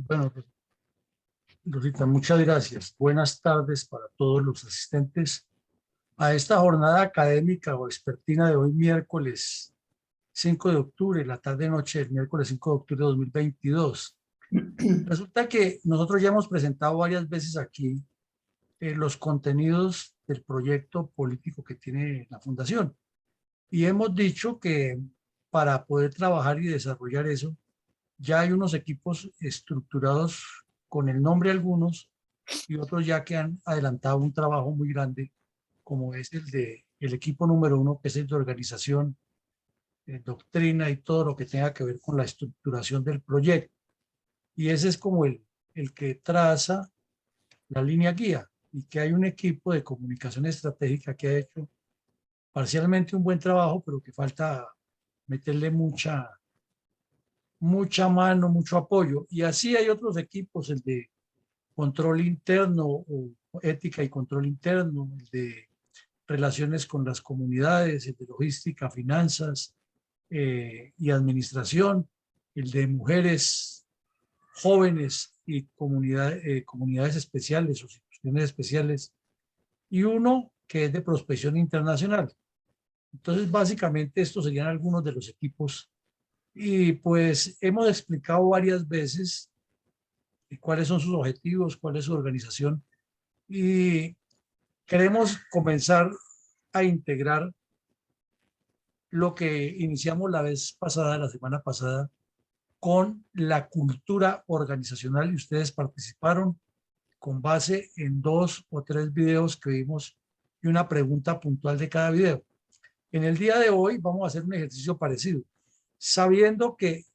Bueno, Rosita, muchas gracias. Buenas tardes para todos los asistentes a esta jornada académica o expertina de hoy, miércoles 5 de octubre, la tarde-noche del miércoles 5 de octubre de 2022. Resulta que nosotros ya hemos presentado varias veces aquí los contenidos del proyecto político que tiene la Fundación y hemos dicho que para poder trabajar y desarrollar eso, ya hay unos equipos estructurados con el nombre algunos y otros ya que han adelantado un trabajo muy grande, como es el equipo número uno, que es el de organización, doctrina y todo lo que tenga que ver con la estructuración del proyecto. Y ese es como el que traza la línea guía y que hay un equipo de comunicación estratégica que ha hecho parcialmente un buen trabajo, pero que falta meterle mucha mano, mucho apoyo. Y así hay otros equipos, el de control interno o ética y control interno, el de relaciones con las comunidades, el de logística, finanzas y administración, el de mujeres jóvenes y comunidades especiales o situaciones especiales, y uno que es de prospección internacional. Entonces, básicamente, estos serían algunos de los equipos. Y pues hemos explicado varias veces cuáles son sus objetivos, cuál es su organización, y queremos comenzar a integrar lo que iniciamos la vez pasada, la semana pasada, con la cultura organizacional, y ustedes participaron con base en 2 o 3 videos que vimos y una pregunta puntual de cada video. En el día de hoy vamos a hacer un ejercicio parecido, sabiendo que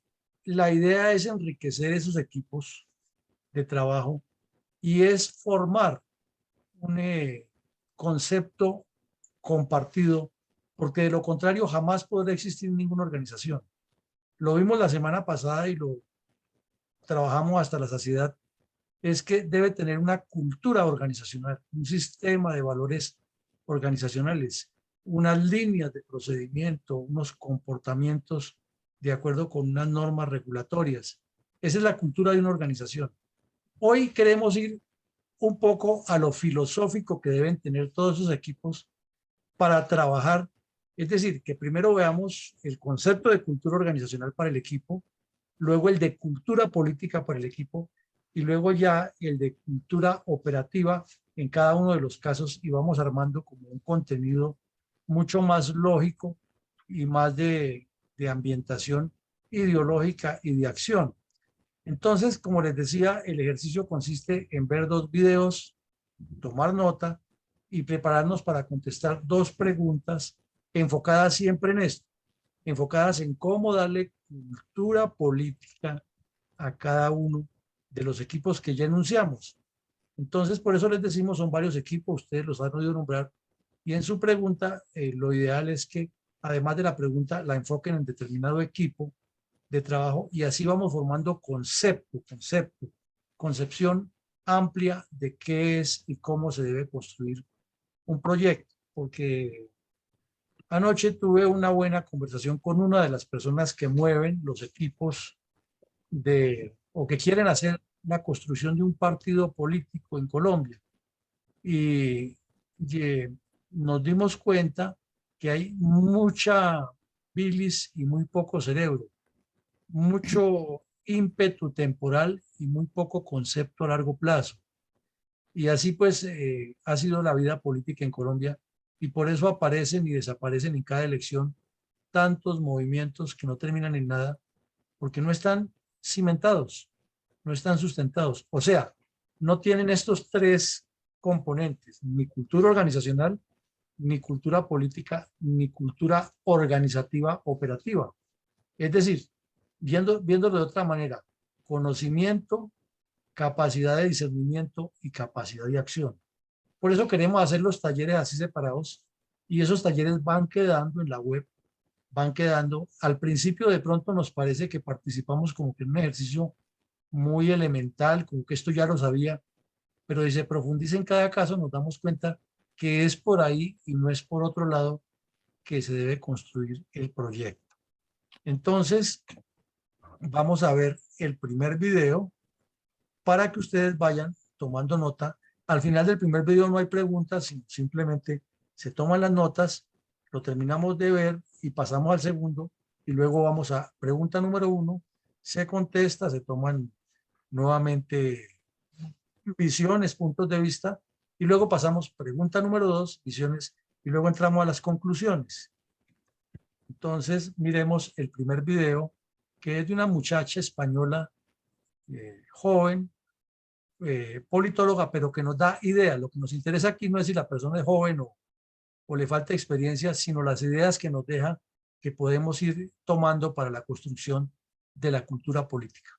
la idea es enriquecer esos equipos de trabajo y es formar un concepto compartido, porque de lo contrario jamás podrá existir ninguna organización. Lo vimos la semana pasada y lo trabajamos hasta la saciedad, es que debe tener una cultura organizacional, un sistema de valores organizacionales, unas líneas de procedimiento, unos comportamientos de acuerdo con unas normas regulatorias. Esa es la cultura de una organización. Hoy queremos ir un poco a lo filosófico que deben tener todos esos equipos para trabajar. Es decir, que primero veamos el concepto de cultura organizacional para el equipo, luego el de cultura política para el equipo y luego ya el de cultura operativa en cada uno de los casos, y vamos armando como un contenido mucho más lógico y más de ambientación ideológica y de acción. Entonces, como les decía, el ejercicio consiste en ver 2 videos, tomar nota y prepararnos para contestar 2 preguntas enfocadas siempre en esto, enfocadas en cómo darle cultura política a cada uno de los equipos que ya enunciamos. Entonces, por eso les decimos, son varios equipos, ustedes los han oído nombrar, y en su pregunta, lo ideal es que, además de la pregunta, la enfoquen en determinado equipo de trabajo y así vamos formando concepción amplia de qué es y cómo se debe construir un proyecto. Porque anoche tuve una buena conversación con una de las personas que mueven los equipos o que quieren hacer la construcción de un partido político en Colombia. Y, y nos dimos cuenta que hay mucha bilis y muy poco cerebro, mucho ímpetu temporal y muy poco concepto a largo plazo. Y así pues ha sido la vida política en Colombia, y por eso aparecen y desaparecen en cada elección tantos movimientos que no terminan en nada, porque no están cimentados, no están sustentados. O sea, no tienen estos 3 componentes, ni cultura organizacional, ni cultura política, ni cultura organizativa operativa. Es decir, viéndolo de otra manera, conocimiento, capacidad de discernimiento y capacidad de acción. Por eso queremos hacer los talleres así separados, y esos talleres van quedando en la web, van quedando. Al principio de pronto nos parece que participamos como que en un ejercicio muy elemental, como que esto ya lo sabía, pero si se profundiza en cada caso nos damos cuenta que es por ahí y no es por otro lado que se debe construir el proyecto. Entonces, vamos a ver el primer video para que ustedes vayan tomando nota. Al final del primer video no hay preguntas, sino simplemente se toman las notas, lo terminamos de ver y pasamos al segundo, y luego vamos a pregunta número 1, se contesta, se toman nuevamente visiones, puntos de vista, y luego pasamos pregunta número 2, visiones, y luego entramos a las conclusiones. Entonces, miremos el primer video, que es de una muchacha española, joven, politóloga, pero que nos da ideas. Lo que nos interesa aquí no es si la persona es joven o le falta experiencia, sino las ideas que nos deja, que podemos ir tomando para la construcción de la cultura política.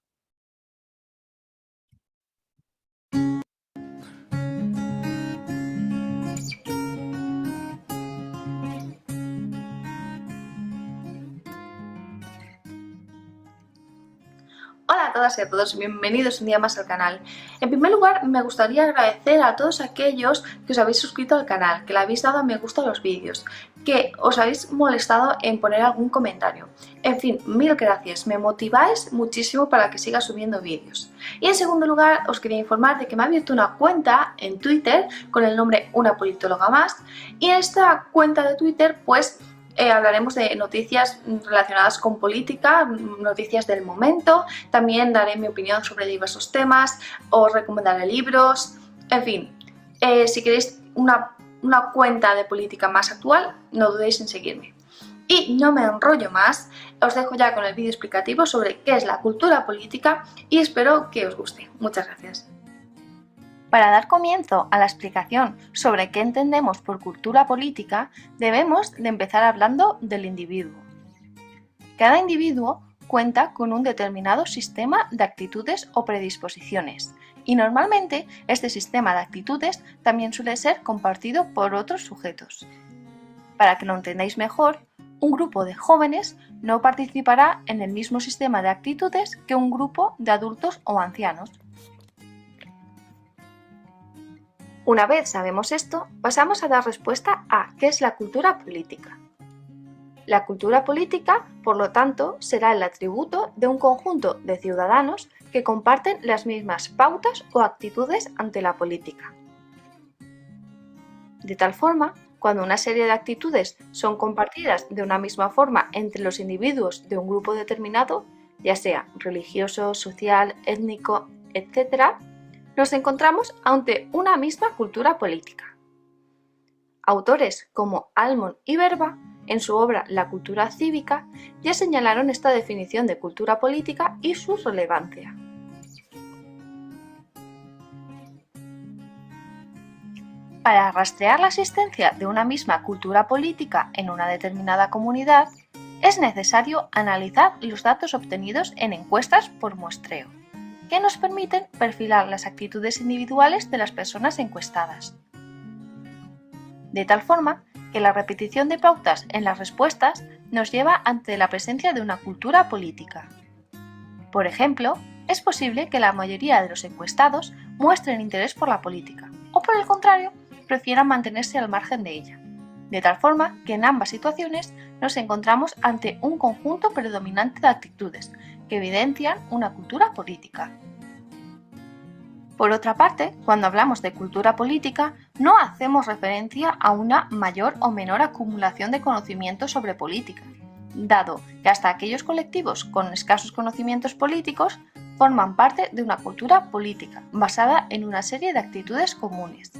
Hola a todas y a todos, bienvenidos un día más al canal. En primer lugar, me gustaría agradecer a todos aquellos que os habéis suscrito al canal, que le habéis dado a me gusta a los vídeos, que os habéis molestado en poner algún comentario. En fin, mil gracias, me motiváis muchísimo para que siga subiendo vídeos. Y en segundo lugar, os quería informar de que me ha abierto una cuenta en Twitter con el nombre Una Politóloga Más, y en esta cuenta de Twitter, pues, hablaremos de noticias relacionadas con política, noticias del momento, también daré mi opinión sobre diversos temas, os recomendaré libros, en fin, si queréis una cuenta de política más actual, no dudéis en seguirme. Y no me enrollo más, os dejo ya con el vídeo explicativo sobre qué es la cultura política y espero que os guste. Muchas gracias. Para dar comienzo a la explicación sobre qué entendemos por cultura política, debemos de empezar hablando del individuo. Cada individuo cuenta con un determinado sistema de actitudes o predisposiciones, y normalmente este sistema de actitudes también suele ser compartido por otros sujetos. Para que lo entendáis mejor, un grupo de jóvenes no participará en el mismo sistema de actitudes que un grupo de adultos o ancianos. Una vez sabemos esto, pasamos a dar respuesta a ¿qué es la cultura política? La cultura política, por lo tanto, será el atributo de un conjunto de ciudadanos que comparten las mismas pautas o actitudes ante la política. De tal forma, cuando una serie de actitudes son compartidas de una misma forma entre los individuos de un grupo determinado, ya sea religioso, social, étnico, etc., nos encontramos ante una misma cultura política. Autores como Almond y Verba, en su obra La cultura cívica, ya señalaron esta definición de cultura política y su relevancia. Para rastrear la existencia de una misma cultura política en una determinada comunidad, es necesario analizar los datos obtenidos en encuestas por muestreo, que nos permiten perfilar las actitudes individuales de las personas encuestadas. De tal forma que la repetición de pautas en las respuestas nos lleva ante la presencia de una cultura política. Por ejemplo, es posible que la mayoría de los encuestados muestren interés por la política, o por el contrario, prefieran mantenerse al margen de ella. De tal forma que en ambas situaciones nos encontramos ante un conjunto predominante de actitudes que evidencian una cultura política. Por otra parte, cuando hablamos de cultura política, no hacemos referencia a una mayor o menor acumulación de conocimientos sobre política, dado que hasta aquellos colectivos con escasos conocimientos políticos forman parte de una cultura política basada en una serie de actitudes comunes.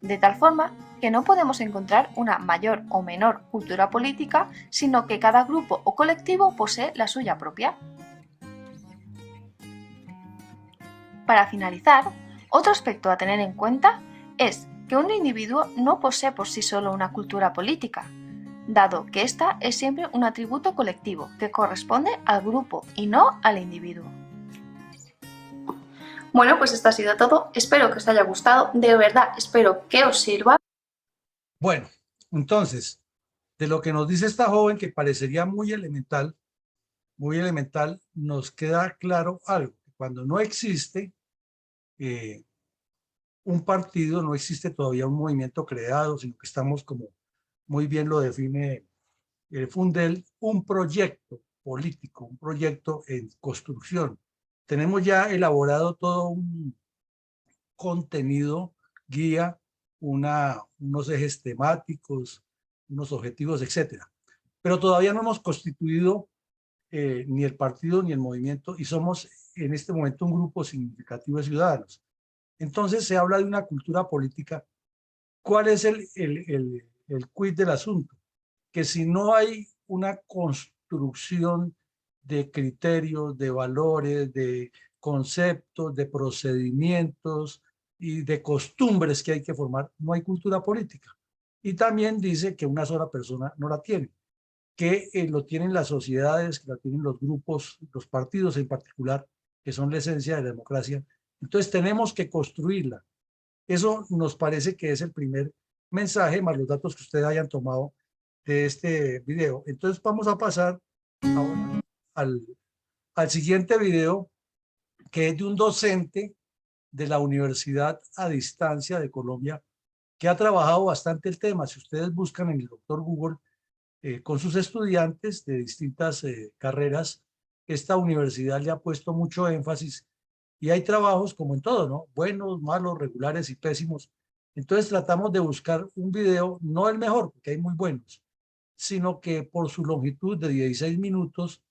De tal forma que no podemos encontrar una mayor o menor cultura política, sino que cada grupo o colectivo posee la suya propia. Para finalizar, otro aspecto a tener en cuenta es que un individuo no posee por sí solo una cultura política, dado que ésta es siempre un atributo colectivo que corresponde al grupo y no al individuo. Bueno, pues esto ha sido todo. Espero que os haya gustado. De verdad, espero que os sirva. Bueno, entonces, de lo que nos dice esta joven, que parecería muy elemental, nos queda claro algo. Cuando no existe un partido, no existe todavía un movimiento creado, sino que estamos, como muy bien lo define Fundel, un proyecto político, un proyecto en construcción. tenemos ya elaborado todo un contenido, guía, unos ejes temáticos, unos objetivos, etcétera. Pero todavía no hemos constituido ni el partido ni el movimiento y somos en este momento un grupo significativo de ciudadanos. Entonces se habla de una cultura política. ¿Cuál es el quid del asunto? Que si no hay una construcción de criterios, de valores, de conceptos, de procedimientos y de costumbres que hay que formar, no hay cultura política. Y también dice que una sola persona no la tiene, que lo tienen las sociedades, que la tienen los grupos, los partidos en particular, que son la esencia de la democracia. Entonces tenemos que construirla. Eso nos parece que es el primer mensaje, más los datos que ustedes hayan tomado de este video. Entonces vamos a pasar ahora al siguiente video, que es de un docente de la Universidad a Distancia de Colombia, que ha trabajado bastante el tema. Si ustedes buscan en el doctor Google, con sus estudiantes de distintas carreras, esta universidad le ha puesto mucho énfasis y hay trabajos como en todo, ¿no? Buenos, malos, regulares y pésimos. Entonces tratamos de buscar un video, no el mejor, porque hay muy buenos, sino que por su longitud de 16 minutos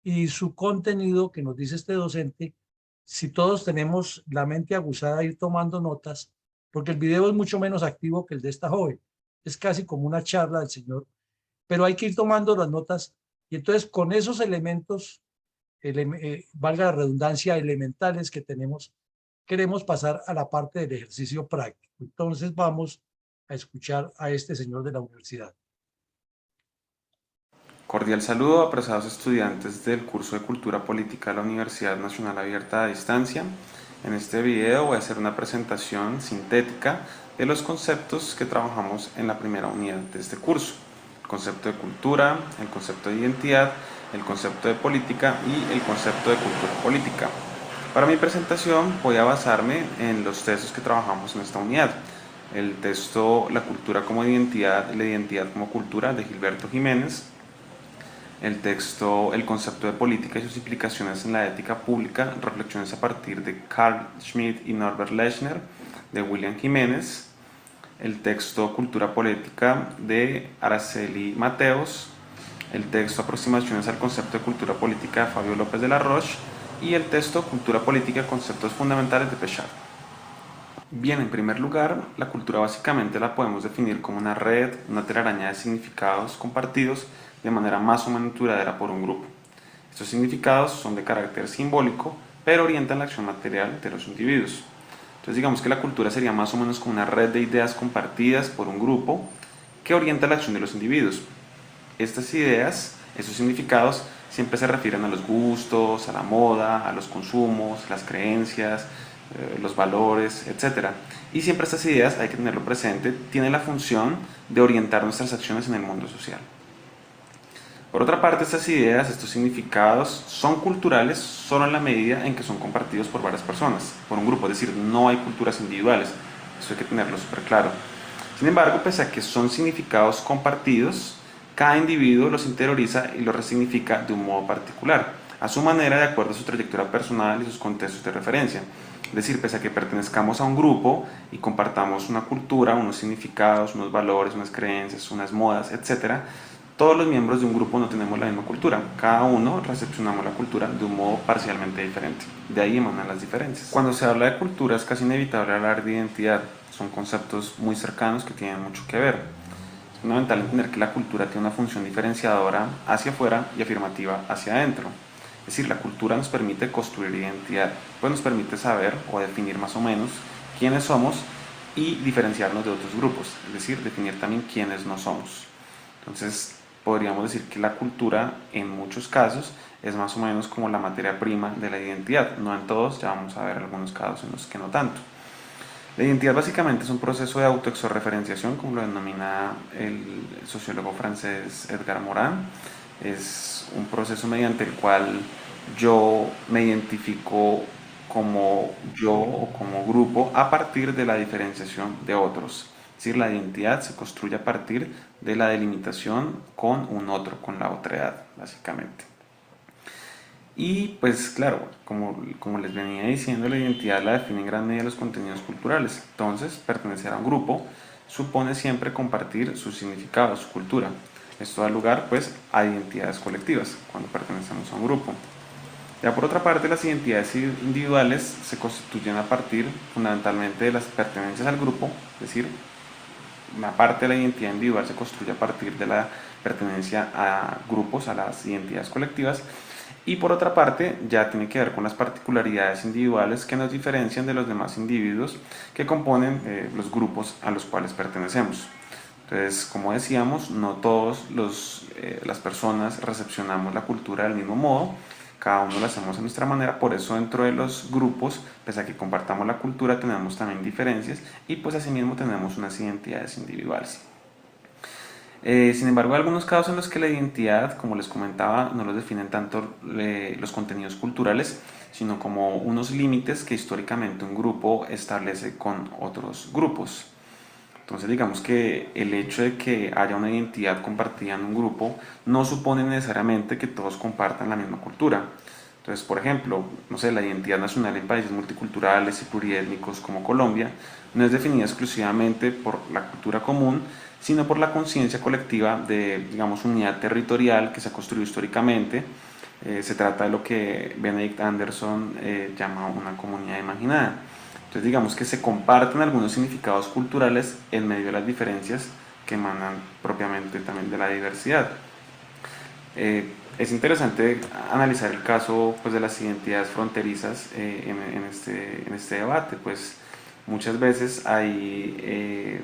y su contenido que nos dice este docente, si todos tenemos la mente aguzada a ir tomando notas, porque el video es mucho menos activo que el de esta joven, es casi como una charla del señor, pero hay que ir tomando las notas y entonces con esos elementos, valga la redundancia, elementales que tenemos, queremos pasar a la parte del ejercicio práctico. Entonces vamos a escuchar a este señor de la universidad. Cordial saludo a apreciados estudiantes del curso de Cultura Política de la Universidad Nacional Abierta a Distancia. En este video voy a hacer una presentación sintética de los conceptos que trabajamos en la primera unidad de este curso. El concepto de cultura, el concepto de identidad, el concepto de política y el concepto de cultura política. Para mi presentación voy a basarme en los textos que trabajamos en esta unidad. El texto La cultura como identidad, la identidad como cultura de Gilberto Jiménez. El texto El concepto de política y sus implicaciones en la ética pública, reflexiones a partir de Carl Schmitt y Norbert Lechner, de William Jiménez. El texto Cultura política de Araceli Mateos. El texto Aproximaciones al concepto de cultura política de Fabio López de la Roche. Y el texto Cultura política, conceptos fundamentales de Péchard. Bien, en primer lugar, la cultura básicamente la podemos definir como una red, una telaraña de significados compartidos de manera más o menos duradera por un grupo. Estos significados son de carácter simbólico, pero orientan la acción material de los individuos. Entonces digamos que la cultura sería más o menos como una red de ideas compartidas por un grupo que orienta la acción de los individuos. Estas ideas, esos significados, siempre se refieren a los gustos, a la moda, a los consumos, las creencias, los valores, etc. Y siempre estas ideas, hay que tenerlo presente, tienen la función de orientar nuestras acciones en el mundo social. Por otra parte, estas ideas, estos significados, son culturales solo en la medida en que son compartidos por varias personas, por un grupo, es decir, no hay culturas individuales, eso hay que tenerlo súper claro. Sin embargo, pese a que son significados compartidos, cada individuo los interioriza y los resignifica de un modo particular, a su manera, de acuerdo a su trayectoria personal y sus contextos de referencia. Es decir, pese a que pertenezcamos a un grupo y compartamos una cultura, unos significados, unos valores, unas creencias, unas modas, etc., todos los miembros de un grupo no tenemos la misma cultura. Cada uno recepcionamos la cultura de un modo parcialmente diferente. De ahí emanan las diferencias. Cuando se habla de cultura es casi inevitable hablar de identidad. Son conceptos muy cercanos que tienen mucho que ver. Es fundamental entender que la cultura tiene una función diferenciadora hacia afuera y afirmativa hacia adentro. Es decir, la cultura nos permite construir identidad, pues nos permite saber o definir más o menos quiénes somos y diferenciarnos de otros grupos, es decir, definir también quiénes no somos. Entonces, podríamos decir que la cultura en muchos casos es más o menos como la materia prima de la identidad, no en todos, ya vamos a ver algunos casos en los que no tanto. La identidad básicamente es un proceso de autoexorreferenciación, como lo denomina el sociólogo francés Edgar Morin. Es un proceso mediante el cual yo me identifico como yo o como grupo a partir de la diferenciación de otros. Es decir, la identidad se construye a partir de la delimitación con un otro, con la otredad, básicamente. Y pues claro, como les venía diciendo, la identidad la define en gran medida los contenidos culturales. Entonces, pertenecer a un grupo supone siempre compartir sus significados, su cultura. Esto da lugar pues a identidades colectivas cuando pertenecemos a un grupo. Ya por otra parte, las identidades individuales se constituyen a partir fundamentalmente de las pertenencias al grupo, es decir, una parte de la identidad individual se construye a partir de la pertenencia a grupos, a las identidades colectivas, y por otra parte ya tiene que ver con las particularidades individuales que nos diferencian de los demás individuos que componen los grupos a los cuales pertenecemos. Entonces, como decíamos, no todas las personas recepcionamos la cultura del mismo modo, cada uno lo hacemos a nuestra manera, por eso dentro de los grupos, pese a que compartamos la cultura, tenemos también diferencias y pues asimismo tenemos unas identidades individuales. Sin embargo, hay algunos casos en los que la identidad, como les comentaba, no los definen tanto los contenidos culturales, sino como unos límites que históricamente un grupo establece con otros grupos. Entonces digamos que el hecho de que haya una identidad compartida en un grupo no supone necesariamente que todos compartan la misma cultura. Entonces, por ejemplo, no sé, la identidad nacional en países multiculturales y pluriétnicos como Colombia no es definida exclusivamente por la cultura común, sino por la conciencia colectiva de, digamos, unidad territorial que se ha construido históricamente. Se trata de lo que Benedict Anderson llama una comunidad imaginada. Entonces digamos que se comparten algunos significados culturales en medio de las diferencias que emanan propiamente también de la diversidad. Es interesante analizar el caso pues, de las identidades fronterizas en este debate, pues muchas veces hay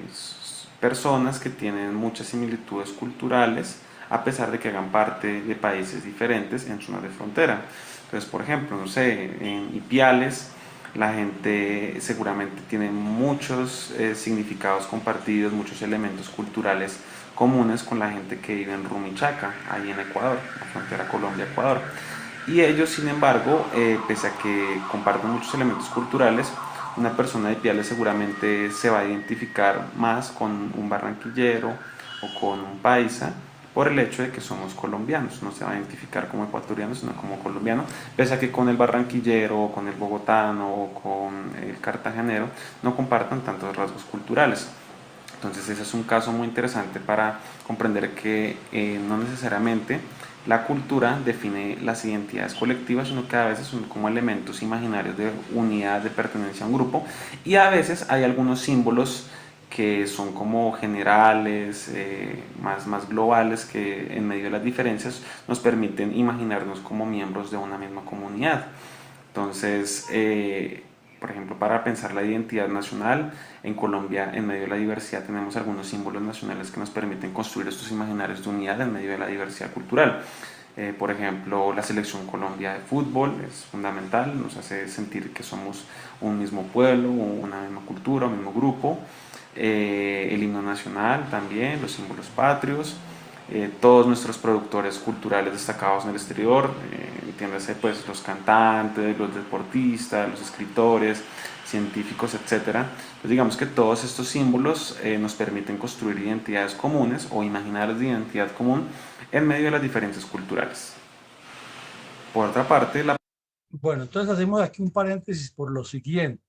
personas que tienen muchas similitudes culturales a pesar de que hagan parte de países diferentes en zonas de frontera. Entonces, por ejemplo, no sé, en Ipiales la gente seguramente tiene muchos significados compartidos, muchos elementos culturales comunes con la gente que vive en Rumichaca, ahí en Ecuador, la frontera Colombia-Ecuador. Y ellos, sin embargo, pese a que comparten muchos elementos culturales, una persona de Ipiales seguramente se va a identificar más con un barranquillero o con un paisa por el hecho de que somos colombianos, no se va a identificar como ecuatoriano, sino como colombiano, pese a que con el barranquillero, con el bogotano o con el cartagenero no compartan tantos rasgos culturales. Entonces ese es un caso muy interesante para comprender que no necesariamente la cultura define las identidades colectivas, sino que a veces son como elementos imaginarios de unidad, de pertenencia a un grupo, y a veces hay algunos símbolos que son como generales, más globales, que en medio de las diferencias nos permiten imaginarnos como miembros de una misma comunidad. Entonces, por ejemplo, para pensar la identidad nacional, en Colombia, en medio de la diversidad, tenemos algunos símbolos nacionales que nos permiten construir estos imaginarios de unidad en medio de la diversidad cultural. Por ejemplo, la selección Colombia de fútbol es fundamental, nos hace sentir que somos un mismo pueblo, una misma cultura, un mismo grupo. El himno nacional también, los símbolos patrios, todos nuestros productores culturales destacados en el exterior, entiéndase pues los cantantes, los deportistas, los escritores, científicos, etc. Pues digamos que todos estos símbolos nos permiten construir identidades comunes o imaginarios de identidad común en medio de las diferencias culturales. Por otra parte, Bueno, entonces hacemos aquí un paréntesis por lo siguiente.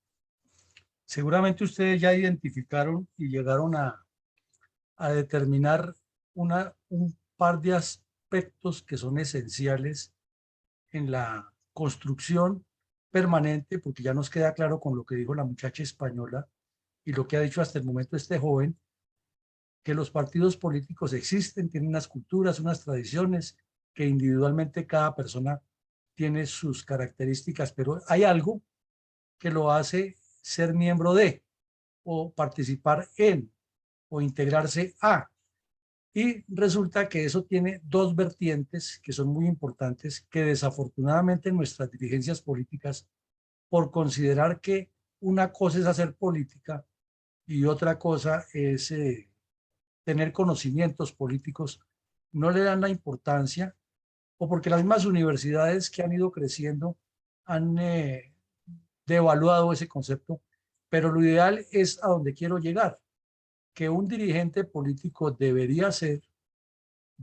Seguramente ustedes ya identificaron y llegaron a determinar un par de aspectos que son esenciales en la construcción permanente, porque ya nos queda claro con lo que dijo la muchacha española y lo que ha dicho hasta el momento este joven, que los partidos políticos existen, tienen unas culturas, unas tradiciones, que individualmente cada persona tiene sus características, pero hay algo que lo hace ser miembro de, o participar en, o integrarse a. Y resulta que eso tiene dos vertientes que son muy importantes, que desafortunadamente nuestras dirigencias políticas, por considerar que una cosa es hacer política y otra cosa es tener conocimientos políticos, no le dan la importancia, o porque las mismas universidades que han ido creciendo han devaluado ese concepto, pero lo ideal es a donde quiero llegar, que un dirigente político debería ser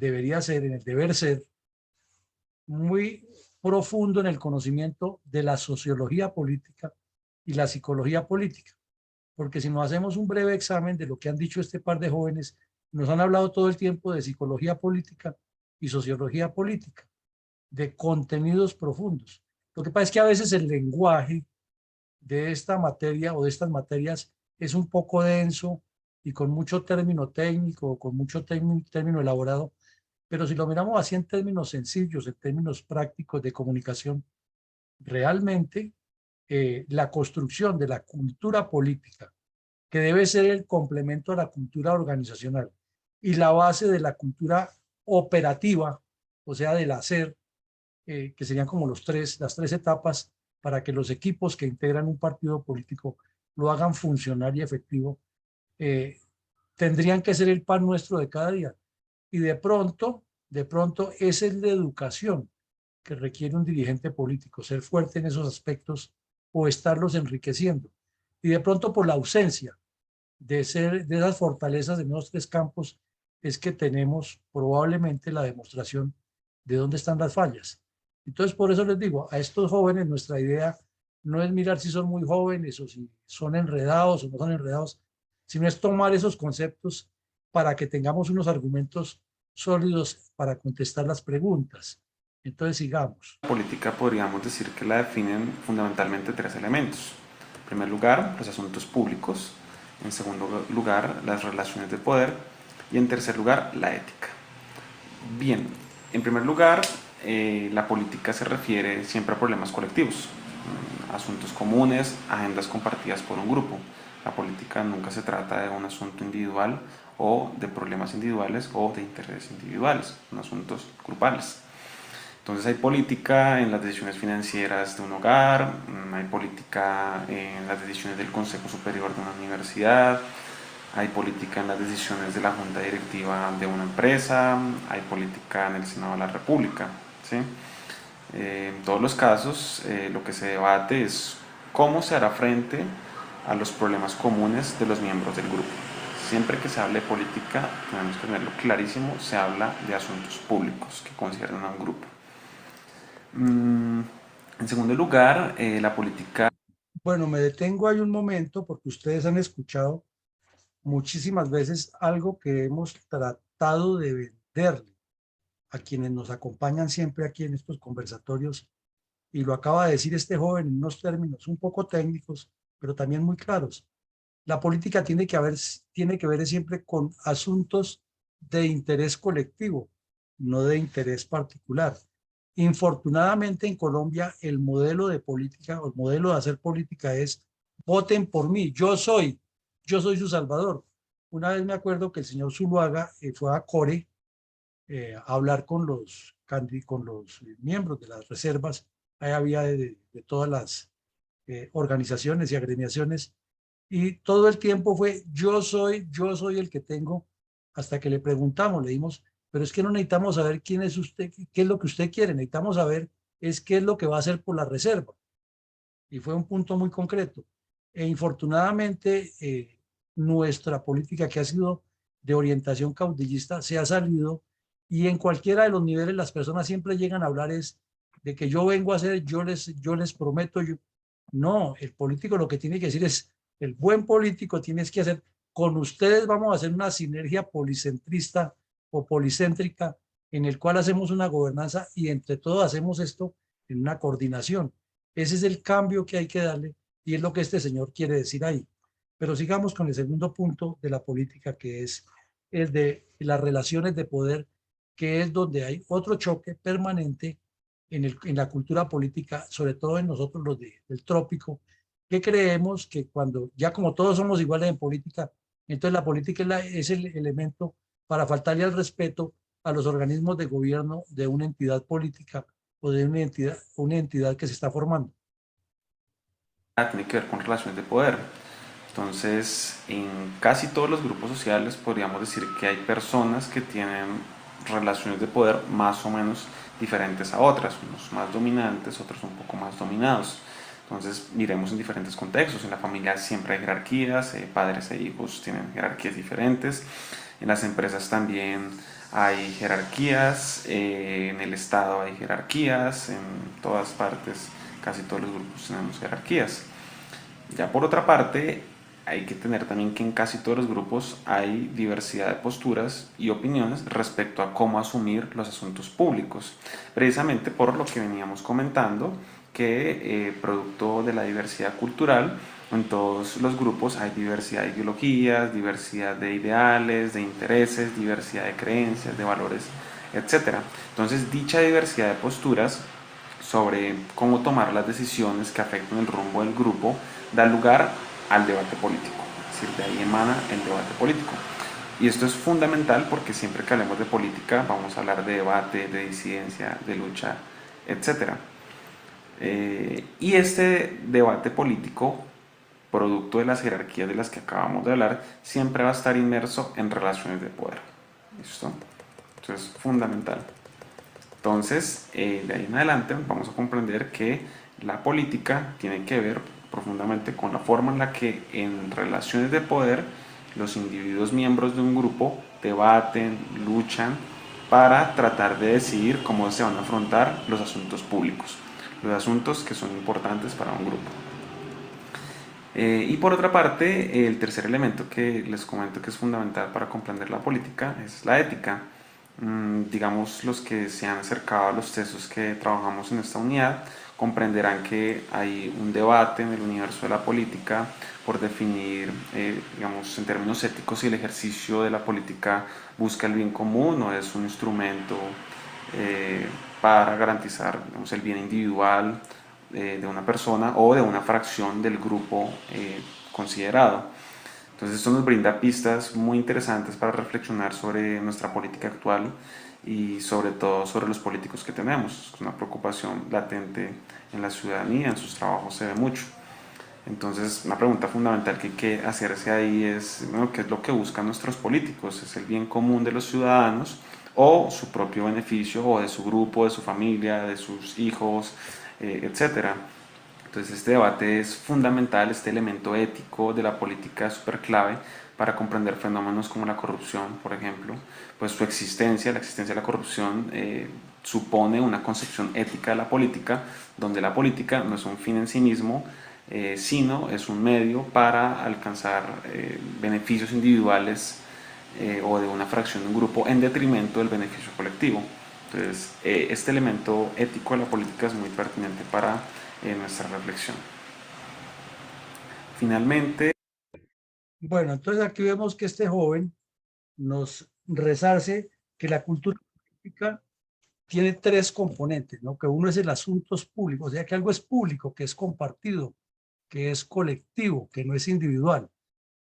en el deber ser, muy profundo en el conocimiento de la sociología política y la psicología política. Porque si nos hacemos un breve examen de lo que han dicho este par de jóvenes, nos han hablado todo el tiempo de psicología política y sociología política, de contenidos profundos. Lo que pasa es que a veces el lenguaje de esta materia o de estas materias es un poco denso y con mucho término técnico, con mucho término elaborado, pero si lo miramos así en términos sencillos, en términos prácticos de comunicación, realmente la construcción de la cultura política, que debe ser el complemento a la cultura organizacional y la base de la cultura operativa, o sea, del hacer, que serían como las tres etapas para que los equipos que integran un partido político lo hagan funcionar y efectivo, eh, tendrían que ser el pan nuestro de cada día. Y de pronto, esa es la educación que requiere un dirigente político, ser fuerte en esos aspectos o estarlos enriqueciendo. Y de pronto por la ausencia de esas fortalezas en esos tres campos es que tenemos probablemente la demostración de dónde están las fallas. Entonces, por eso les digo, a estos jóvenes nuestra idea no es mirar si son muy jóvenes o si son enredados o no son enredados, sino es tomar esos conceptos para que tengamos unos argumentos sólidos para contestar las preguntas. Entonces, sigamos. La política podríamos decir que la definen fundamentalmente tres elementos. En primer lugar, los asuntos públicos. En segundo lugar, las relaciones de poder. Y en tercer lugar, la ética. Bien, en primer lugar, la política se refiere siempre a problemas colectivos, asuntos comunes, agendas compartidas por un grupo. La política nunca se trata de un asunto individual o de problemas individuales o de intereses individuales, son asuntos grupales. Entonces hay política en las decisiones financieras de un hogar, hay política en las decisiones del Consejo Superior de una universidad, hay política en las decisiones de la Junta Directiva de una empresa, hay política en el Senado de la República, ¿sí? En todos los casos, lo que se debate es cómo se hará frente a los problemas comunes de los miembros del grupo. Siempre que se hable de política, tenemos que tenerlo clarísimo, se habla de asuntos públicos que conciernen a un grupo. En segundo lugar, la política... Bueno, me detengo ahí un momento porque ustedes han escuchado muchísimas veces algo que hemos tratado de venderle a quienes nos acompañan siempre aquí en estos conversatorios, y lo acaba de decir este joven en unos términos un poco técnicos, pero también muy claros. La política tiene que ver siempre con asuntos de interés colectivo, no de interés particular. Infortunadamente en Colombia el modelo de política o el modelo de hacer política es voten por mí, yo soy su salvador. Una vez me acuerdo que el señor Zuluaga fue a Core a hablar con los miembros de las reservas. Ahí había de todas las organizaciones y agremiaciones, y todo el tiempo fue yo soy el que tengo, hasta que le preguntamos, le dimos, pero es que no necesitamos saber quién es usted, qué es lo que usted quiere, necesitamos saber es qué es lo que va a hacer por la reserva. Y fue un punto muy concreto. E infortunadamente nuestra política, que ha sido de orientación caudillista, se ha salido, y en cualquiera de los niveles las personas siempre llegan a hablar es de que yo vengo a hacer, yo les prometo, no, el político lo que tiene que decir es, el buen político tienes que hacer, con ustedes vamos a hacer una sinergia policentrista o policéntrica en el cual hacemos una gobernanza y entre todos hacemos esto en una coordinación. Ese es el cambio que hay que darle y es lo que este señor quiere decir ahí. Pero sigamos con el segundo punto de la política, que es el de las relaciones de poder, que es donde hay otro choque permanente en la cultura política, sobre todo en nosotros los del trópico, que creemos que cuando ya como todos somos iguales en política, entonces la política es el elemento para faltarle al respeto a los organismos de gobierno de una entidad política o de una entidad que se está formando. Tiene que ver con relaciones de poder. Entonces, en casi todos los grupos sociales podríamos decir que hay personas que tienen relaciones de poder más o menos diferentes a otras, unos más dominantes, otros un poco más dominados. Entonces, miremos en diferentes contextos. En la familia siempre hay jerarquías, padres e hijos tienen jerarquías diferentes. En las empresas también hay jerarquías, en el Estado hay jerarquías, en todas partes, casi todos los grupos tenemos jerarquías. Ya por otra parte, hay que tener también que en casi todos los grupos hay diversidad de posturas y opiniones respecto a cómo asumir los asuntos públicos, precisamente por lo que veníamos comentando, que producto de la diversidad cultural, en todos los grupos hay diversidad de ideologías, diversidad de ideales, de intereses, diversidad de creencias, de valores, etcétera. Entonces, dicha diversidad de posturas sobre cómo tomar las decisiones que afectan el rumbo del grupo da lugar al debate político, es decir, de ahí emana el debate político. Y esto es fundamental porque siempre que hablemos de política vamos a hablar de debate, de disidencia, de lucha, etc. Y este debate político, producto de las jerarquías de las que acabamos de hablar, siempre va a estar inmerso en relaciones de poder. ¿Listo? Entonces es fundamental. Entonces, de ahí en adelante vamos a comprender que la política tiene que ver profundamente con la forma en la que en relaciones de poder los individuos miembros de un grupo debaten, luchan para tratar de decidir cómo se van a afrontar los asuntos públicos, los asuntos que son importantes para un grupo. Y por otra parte, el tercer elemento que les comento que es fundamental para comprender la política es la ética. Digamos, los que se han acercado a los textos que trabajamos en esta unidad comprenderán que hay un debate en el universo de la política por definir, digamos, en términos éticos, si el ejercicio de la política busca el bien común o es un instrumento para garantizar, digamos, el bien individual de una persona o de una fracción del grupo considerado. Entonces esto nos brinda pistas muy interesantes para reflexionar sobre nuestra política actual y sobre todo sobre los políticos que tenemos. Es una preocupación latente en la ciudadanía, en sus trabajos se ve mucho. Entonces una pregunta fundamental que hay que hacerse ahí es, bueno, ¿qué es lo que buscan nuestros políticos? ¿Es el bien común de los ciudadanos o su propio beneficio o de su grupo, de su familia, de sus hijos, etcétera? Entonces este debate es fundamental, este elemento ético de la política es súper clave para comprender fenómenos como la corrupción, por ejemplo, pues su existencia, la existencia de la corrupción supone una concepción ética de la política, donde la política no es un fin en sí mismo, sino es un medio para alcanzar beneficios individuales o de una fracción de un grupo en detrimento del beneficio colectivo. Entonces, este elemento ético de la política es muy pertinente para nuestra reflexión. Finalmente, Bueno, entonces aquí vemos que este joven nos resarce que la cultura política tiene tres componentes, ¿no? Que uno es el asuntos públicos, o sea, que algo es público, que es compartido, que es colectivo, que no es individual.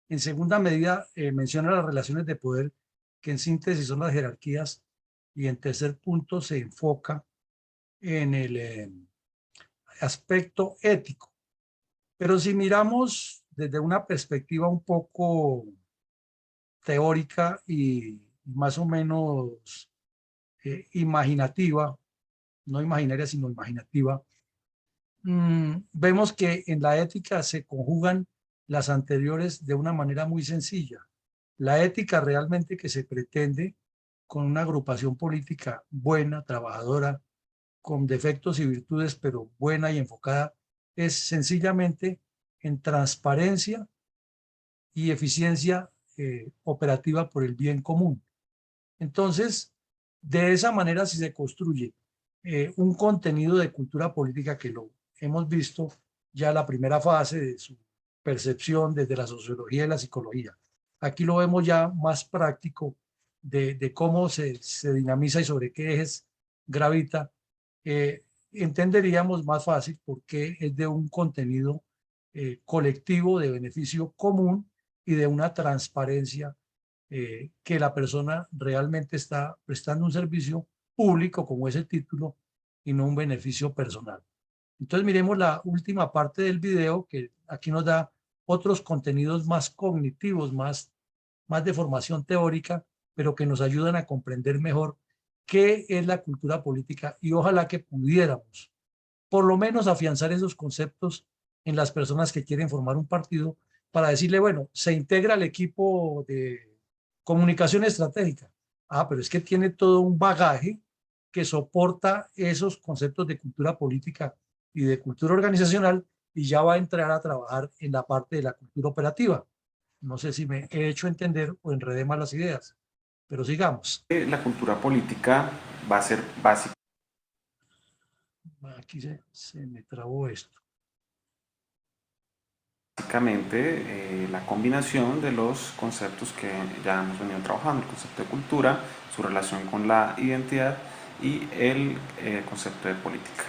En segunda medida, menciona las relaciones de poder, que en síntesis son las jerarquías, y en tercer punto se enfoca en el aspecto ético. Pero si miramos desde una perspectiva un poco teórica y más o menos imaginativa, no imaginaria, sino imaginativa, vemos que en la ética se conjugan las anteriores de una manera muy sencilla. La ética realmente que se pretende con una agrupación política buena, trabajadora, con defectos y virtudes, pero buena y enfocada, es sencillamente en transparencia y eficiencia operativa por el bien común. Entonces, de esa manera, si se construye un contenido de cultura política que lo hemos visto ya la primera fase de su percepción desde la sociología y la psicología. Aquí lo vemos ya más práctico de cómo se dinamiza y sobre qué ejes gravita. Entenderíamos más fácil porque es de un contenido colectivo de beneficio común y de una transparencia que la persona realmente está prestando un servicio público, como es el título, y no un beneficio personal. Entonces miremos la última parte del video, que aquí nos da otros contenidos más cognitivos, más de formación teórica, pero que nos ayudan a comprender mejor qué es la cultura política y ojalá que pudiéramos por lo menos afianzar esos conceptos en las personas que quieren formar un partido para decirle, bueno, se integra al equipo de comunicación estratégica, Ah, pero es que tiene todo un bagaje que soporta esos conceptos de cultura política y de cultura organizacional y ya va a entrar a trabajar en la parte de la cultura operativa. No sé si me he hecho entender o enredé mal las ideas, pero sigamos. La cultura política va a ser básica. Aquí se me trabó esto. Básicamente, la combinación de los conceptos que ya hemos venido trabajando, el concepto de cultura, su relación con la identidad y el concepto de política.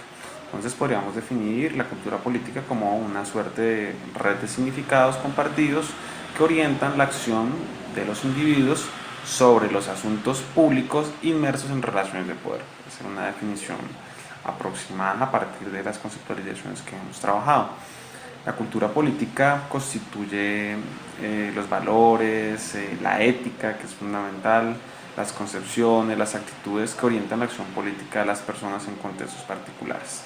Entonces podríamos definir la cultura política como una suerte de red de significados compartidos que orientan la acción de los individuos sobre los asuntos públicos inmersos en relaciones de poder. Esa es una definición aproximada a partir de las conceptualizaciones que hemos trabajado. La cultura política constituye los valores, la ética, que es fundamental, las concepciones, las actitudes que orientan la acción política de las personas en contextos particulares.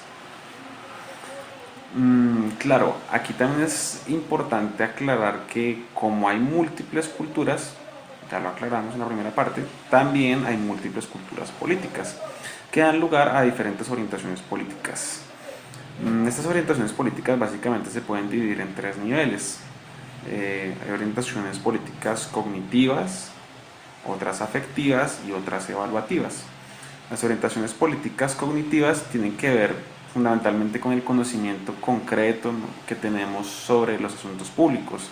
Claro, aquí también es importante aclarar que como hay múltiples culturas, ya lo aclaramos en la primera parte, también hay múltiples culturas políticas que dan lugar a diferentes orientaciones políticas. Estas orientaciones políticas básicamente se pueden dividir en tres niveles. Hay orientaciones políticas cognitivas, otras afectivas y otras evaluativas. Las orientaciones políticas cognitivas tienen que ver fundamentalmente con el conocimiento concreto, ¿no?, que tenemos sobre los asuntos públicos.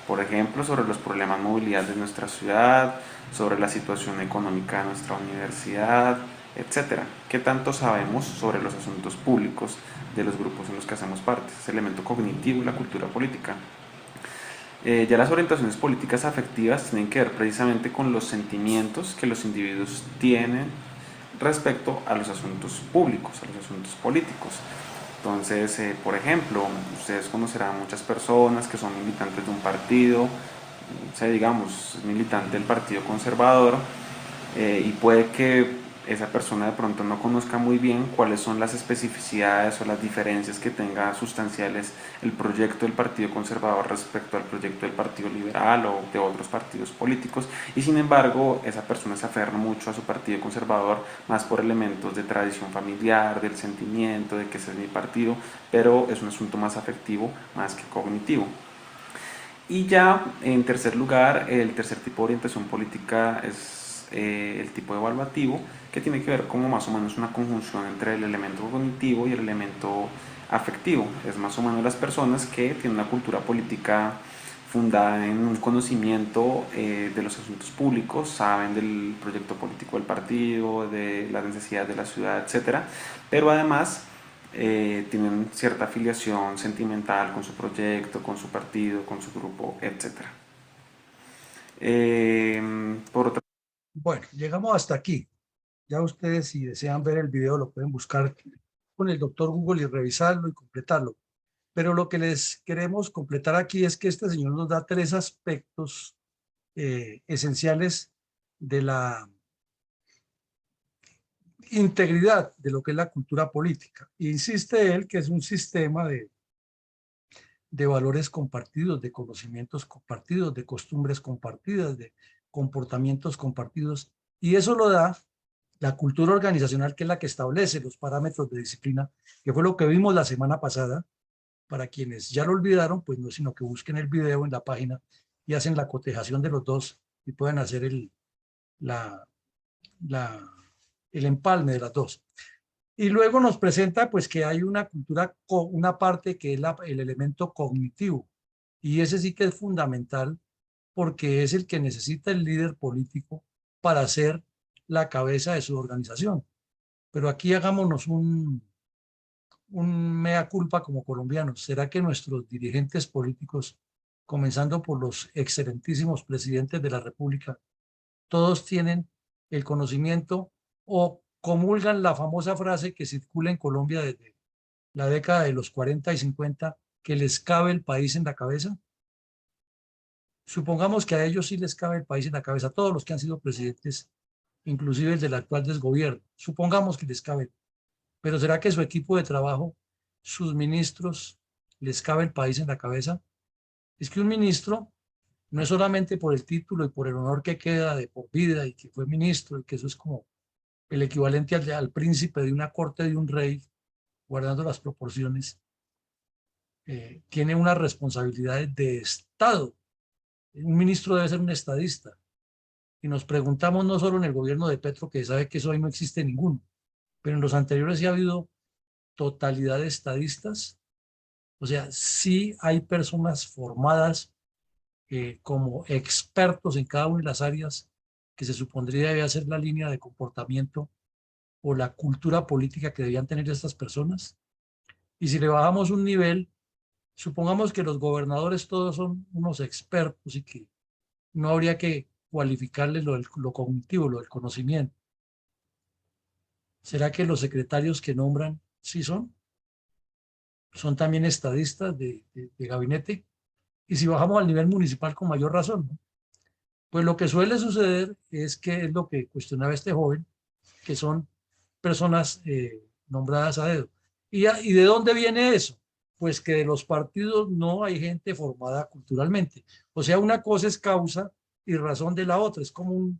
Por ejemplo, sobre los problemas de movilidad de nuestra ciudad, sobre la situación económica de nuestra universidad, etcétera. ¿Qué tanto sabemos sobre los asuntos públicos de los grupos en los que hacemos parte? Es el elemento cognitivo y la cultura política. Ya las orientaciones políticas afectivas tienen que ver precisamente con los sentimientos que los individuos tienen respecto a los asuntos públicos, a los asuntos políticos. Entonces, por ejemplo, ustedes conocerán muchas personas que son militantes de un partido, digamos, militante del Partido Conservador, y puede que esa persona de pronto no conozca muy bien cuáles son las especificidades o las diferencias que tenga sustanciales el proyecto del Partido Conservador respecto al proyecto del Partido Liberal o de otros partidos políticos, y sin embargo esa persona se aferra mucho a su Partido Conservador más por elementos de tradición familiar, del sentimiento de que ese es mi partido, pero es un asunto más afectivo más que cognitivo. Y ya en tercer lugar, el tercer tipo de orientación política es el tipo evaluativo, que tiene que ver como más o menos una conjunción entre el elemento cognitivo y el elemento afectivo. Es más o menos las personas que tienen una cultura política fundada en un conocimiento de los asuntos públicos, saben del proyecto político del partido, de las necesidades de la ciudad, etcétera, pero además tienen cierta afiliación sentimental con su proyecto, con su partido, con su grupo, etcétera. Por otra Bueno, llegamos hasta aquí. Ya ustedes, si desean ver el video, lo pueden buscar con el doctor Google y revisarlo y completarlo. Pero lo que les queremos completar aquí es que este señor nos da tres aspectos esenciales de la integridad de lo que es la cultura política. Insiste él que es un sistema de valores compartidos, de conocimientos compartidos, de costumbres compartidas, de comportamientos compartidos, y eso lo da la cultura organizacional, que es la que establece los parámetros de disciplina, que fue lo que vimos la semana pasada. Para quienes ya lo olvidaron, pues no, sino que busquen el video en la página y hacen la cotejación de los dos y pueden hacer la, la, el empalme de las dos. Y luego nos presenta pues que hay una cultura, una parte que es el elemento cognitivo, y ese sí que es fundamental porque es el que necesita el líder político para ser la cabeza de su organización. Pero aquí hagámonos un mea culpa como colombianos. ¿Será que nuestros dirigentes políticos, comenzando por los excelentísimos presidentes de la República, todos tienen el conocimiento o comulgan la famosa frase que circula en Colombia desde la década de los 40 y 50, que les cabe el país en la cabeza? Supongamos que a ellos sí les cabe el país en la cabeza, a todos los que han sido presidentes, inclusive el del actual desgobierno. Supongamos que les cabe. Pero ¿será que su equipo de trabajo, sus ministros, les cabe el país en la cabeza? Es que un ministro No es solamente por el título y por el honor que queda de por vida y que fue ministro y que eso es como el equivalente al príncipe de una corte de un rey, guardando las proporciones, tiene unas responsabilidades de Estado. Un ministro debe ser un estadista. Y nos preguntamos no solo en el gobierno de Petro, que sabe que eso ahí no existe ninguno, pero en los anteriores sí ha habido totalidad de estadistas. O sea, sí hay personas formadas como expertos en cada una de las áreas que se supondría debe ser la línea de comportamiento o la cultura política que debían tener estas personas. Y si le bajamos un nivel, supongamos que los gobernadores todos son unos expertos y que no habría que cualificarles lo cognitivo, lo del conocimiento. ¿Será que los secretarios que nombran sí son? Son también estadistas de gabinete. Y si bajamos al nivel municipal con mayor razón, ¿no? Pues lo que suele suceder es que es lo que cuestionaba este joven, que son personas nombradas a dedo. ¿Y de dónde viene eso? Pues que de los partidos no hay gente formada culturalmente. O sea, una cosa es causa y razón de la otra. Es como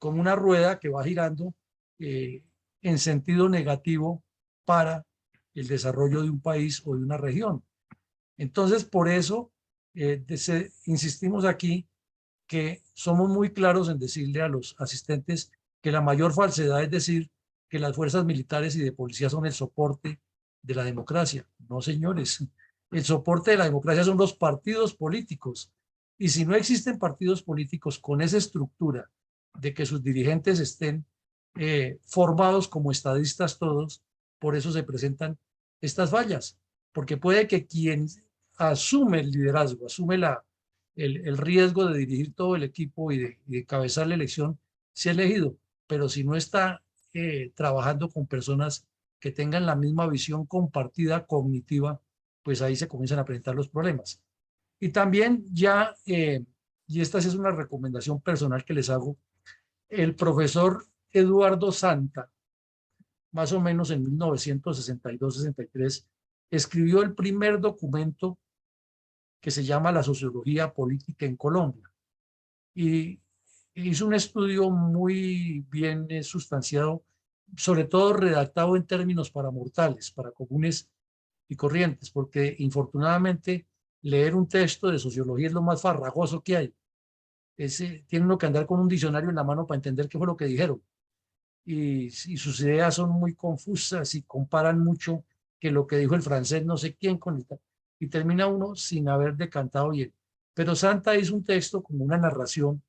una rueda que va girando eh, en sentido negativo para el desarrollo de un país o de una región. Entonces, por eso insistimos aquí que somos muy claros en decirle a los asistentes que la mayor falsedad es decir que las fuerzas militares y de policía son el soporte de la democracia. No, señores, el soporte de la democracia son los partidos políticos. Y si no existen partidos políticos con esa estructura de que sus dirigentes estén formados como estadistas todos, por eso se presentan estas fallas, porque puede que quien asume el liderazgo, asume el riesgo de dirigir todo el equipo y de encabezar la elección, sea elegido, pero si no está trabajando con personas que tengan la misma visión compartida cognitiva, pues ahí se comienzan a presentar los problemas. Y también ya, y esta sí es una recomendación personal que les hago, el profesor Eduardo Santa, más o menos en 1962-63, escribió el primer documento que se llama La sociología política en Colombia. Y hizo un estudio muy bien sustanciado, sobre todo redactado en términos para mortales, para comunes y corrientes, porque infortunadamente leer un texto de sociología es lo más farragoso que hay. Tiene uno que andar con un diccionario en la mano para entender qué fue lo que dijeron. Y sus ideas son muy confusas y comparan mucho que lo que dijo el francés no sé quién con el, y termina uno sin haber decantado bien. Pero Santa hizo un texto como una narración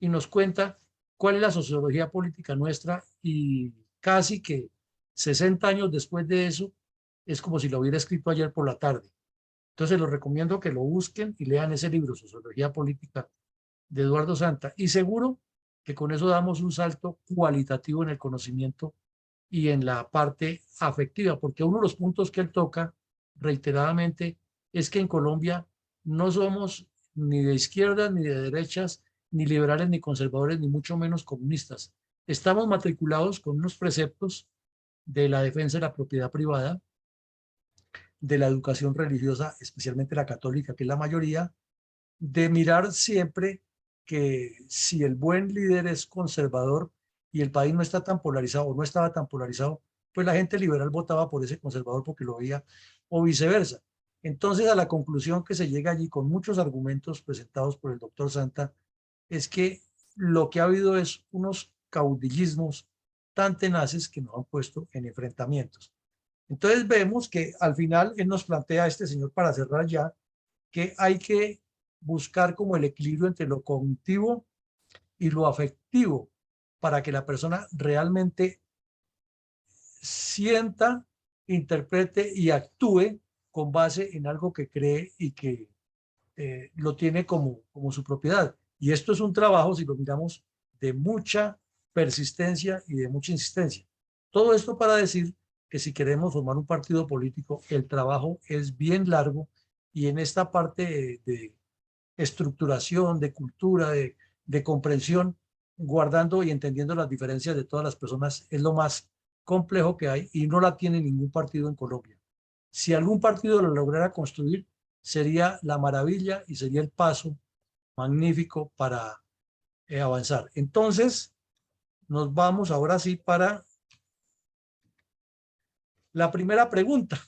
y nos cuenta cuál es la sociología política nuestra y casi que 60 años después de eso es como si lo hubiera escrito ayer por la tarde. Entonces los recomiendo que lo busquen y lean ese libro, Sociología Política de Eduardo Santa, y seguro que con eso damos un salto cualitativo en el conocimiento y en la parte afectiva, porque uno de los puntos que él toca reiteradamente es que en Colombia no somos ni de izquierdas ni de derechas, ni liberales ni conservadores, ni mucho menos comunistas. Estamos matriculados con unos preceptos de la defensa de la propiedad privada, de la educación religiosa, especialmente la católica, que es la mayoría, de mirar siempre que si el buen líder es conservador y el país no está tan polarizado o no estaba tan polarizado, pues la gente liberal votaba por ese conservador porque lo veía o viceversa. Entonces, a la conclusión que se llega allí con muchos argumentos presentados por el doctor Santa es que lo que ha habido es unos caudillismos tan tenaces que nos han puesto en enfrentamientos. Entonces vemos que al final él nos plantea a este señor, para cerrar ya, que hay que buscar como el equilibrio entre lo cognitivo y lo afectivo para que la persona realmente sienta, interprete y actúe con base en algo que cree y que lo tiene como su propiedad. Y esto es un trabajo, si lo miramos, de mucha persistencia y de mucha insistencia. Todo esto para decir que si queremos formar un partido político, el trabajo es bien largo y en esta parte de estructuración, de cultura, de comprensión, guardando y entendiendo las diferencias de todas las personas, es lo más complejo que hay y no la tiene ningún partido en Colombia. Si algún partido lo lograra construir, sería la maravilla y sería el paso magnífico para avanzar. Entonces, nos vamos ahora sí para la primera pregunta.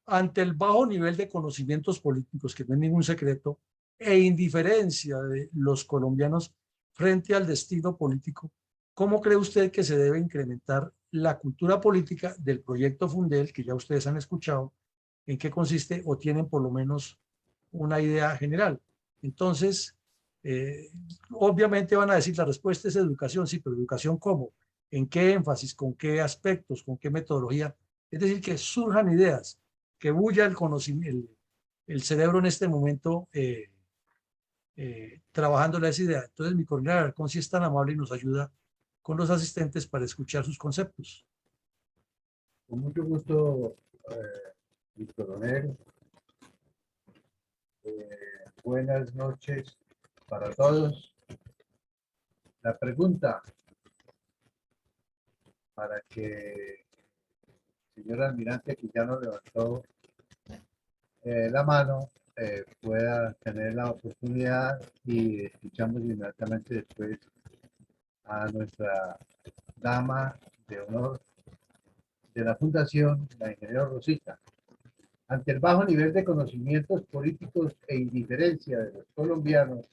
Ante el bajo nivel de conocimientos políticos, que no es ningún secreto, e indiferencia de los colombianos frente al destino político, ¿cómo cree usted que se debe incrementar la cultura política del proyecto Fundel, que ya ustedes han escuchado, en qué consiste o tienen por lo menos una idea general? Entonces, obviamente van a decir, la respuesta es educación, sí, pero educación ¿cómo? ¿En qué énfasis? ¿Con qué aspectos? ¿Con qué metodología? Es decir, que surjan ideas, que bulla el conocimiento, el cerebro en este momento trabajando la esa idea. Entonces, mi coronel Alarcón, si es tan amable y nos ayuda con los asistentes para escuchar sus conceptos. Con mucho gusto, mi coronel. Buenas noches para todos. La pregunta para que el señor almirante, que ya nos levantó la mano, pueda tener la oportunidad, y escuchamos inmediatamente después a nuestra dama de honor de la Fundación, la ingeniera Rosita. Ante el bajo nivel de conocimientos políticos e indiferencia de los colombianos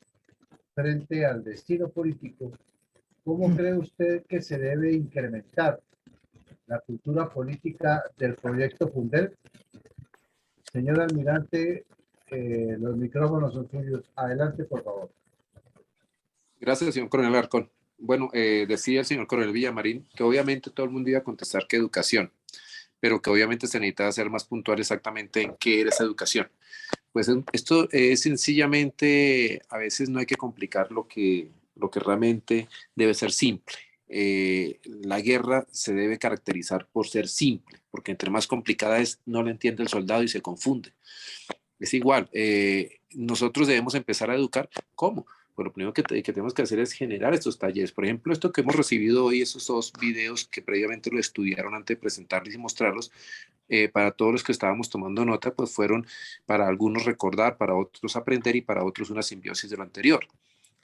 frente al destino político, ¿cómo cree usted que se debe incrementar la cultura política del proyecto Fundel? Señor almirante, los micrófonos son suyos. Adelante, por favor. Gracias, señor coronel Alarcón. Bueno, decía el señor coronel Villamarín que obviamente todo el mundo iba a contestar que educación, pero que obviamente se necesita ser más puntual exactamente en qué era esa educación. Pues esto es sencillamente, a veces no hay que complicar lo que realmente debe ser simple. La guerra se debe caracterizar por ser simple, porque entre más complicada es, no la entiende el soldado y se confunde. Es igual, nosotros debemos empezar a educar. ¿Cómo? Pues lo primero que tenemos que hacer es generar estos talleres. Por ejemplo, esto que hemos recibido hoy, esos 2 videos que previamente lo estudiaron antes de presentarlos y mostrarlos, para todos los que estábamos tomando nota, pues fueron para algunos recordar, para otros aprender y para otros una simbiosis de lo anterior.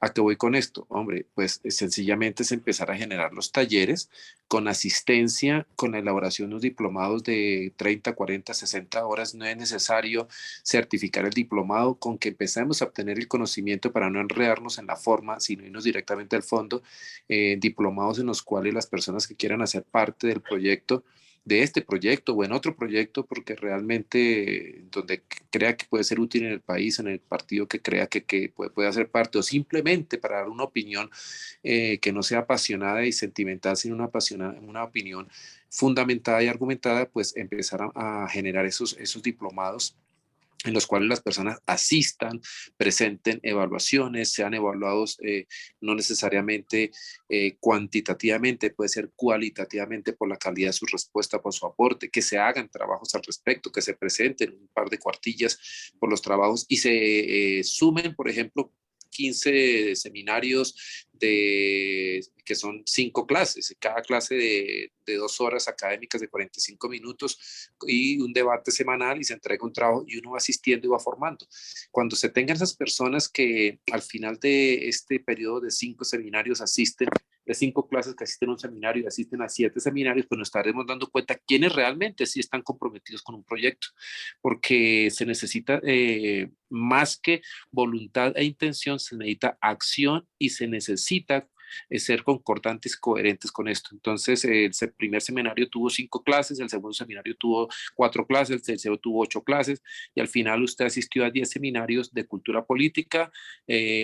¿A qué voy con esto? Hombre, pues sencillamente es empezar a generar los talleres con asistencia, con la elaboración de unos diplomados de 30, 40, 60 horas. No es necesario certificar el diplomado, con que empecemos a obtener el conocimiento para no enredarnos en la forma, sino irnos directamente al fondo. Diplomados en los cuales las personas que quieran hacer parte del proyecto, de este proyecto o en otro proyecto, porque realmente donde crea que puede ser útil en el país, en el partido que crea que puede hacer parte, o simplemente para dar una opinión que no sea apasionada y sentimental, sino una opinión fundamentada y argumentada, pues empezar a generar esos diplomados en los cuales las personas asistan, presenten evaluaciones, sean evaluados no necesariamente cuantitativamente, puede ser cualitativamente por la calidad de su respuesta, por su aporte, que se hagan trabajos al respecto, que se presenten un par de cuartillas por los trabajos y se sumen, por ejemplo, 15 seminarios que son 5 clases, cada clase de 2 horas académicas de 45 minutos y un debate semanal, y se entrega un trabajo y uno va asistiendo y va formando. Cuando se tengan esas personas que al final de este periodo de 5 seminarios asisten, de 5 clases que asisten a un seminario y asisten a 7 seminarios, pues nos estaremos dando cuenta quiénes realmente sí están comprometidos con un proyecto, porque se necesita más que voluntad e intención, se necesita acción y se necesita ser concordantes, coherentes con esto. Entonces, el primer seminario tuvo 5 clases, el segundo seminario tuvo 4 clases, el tercero tuvo 8 clases, y al final usted asistió a 10 seminarios de cultura política,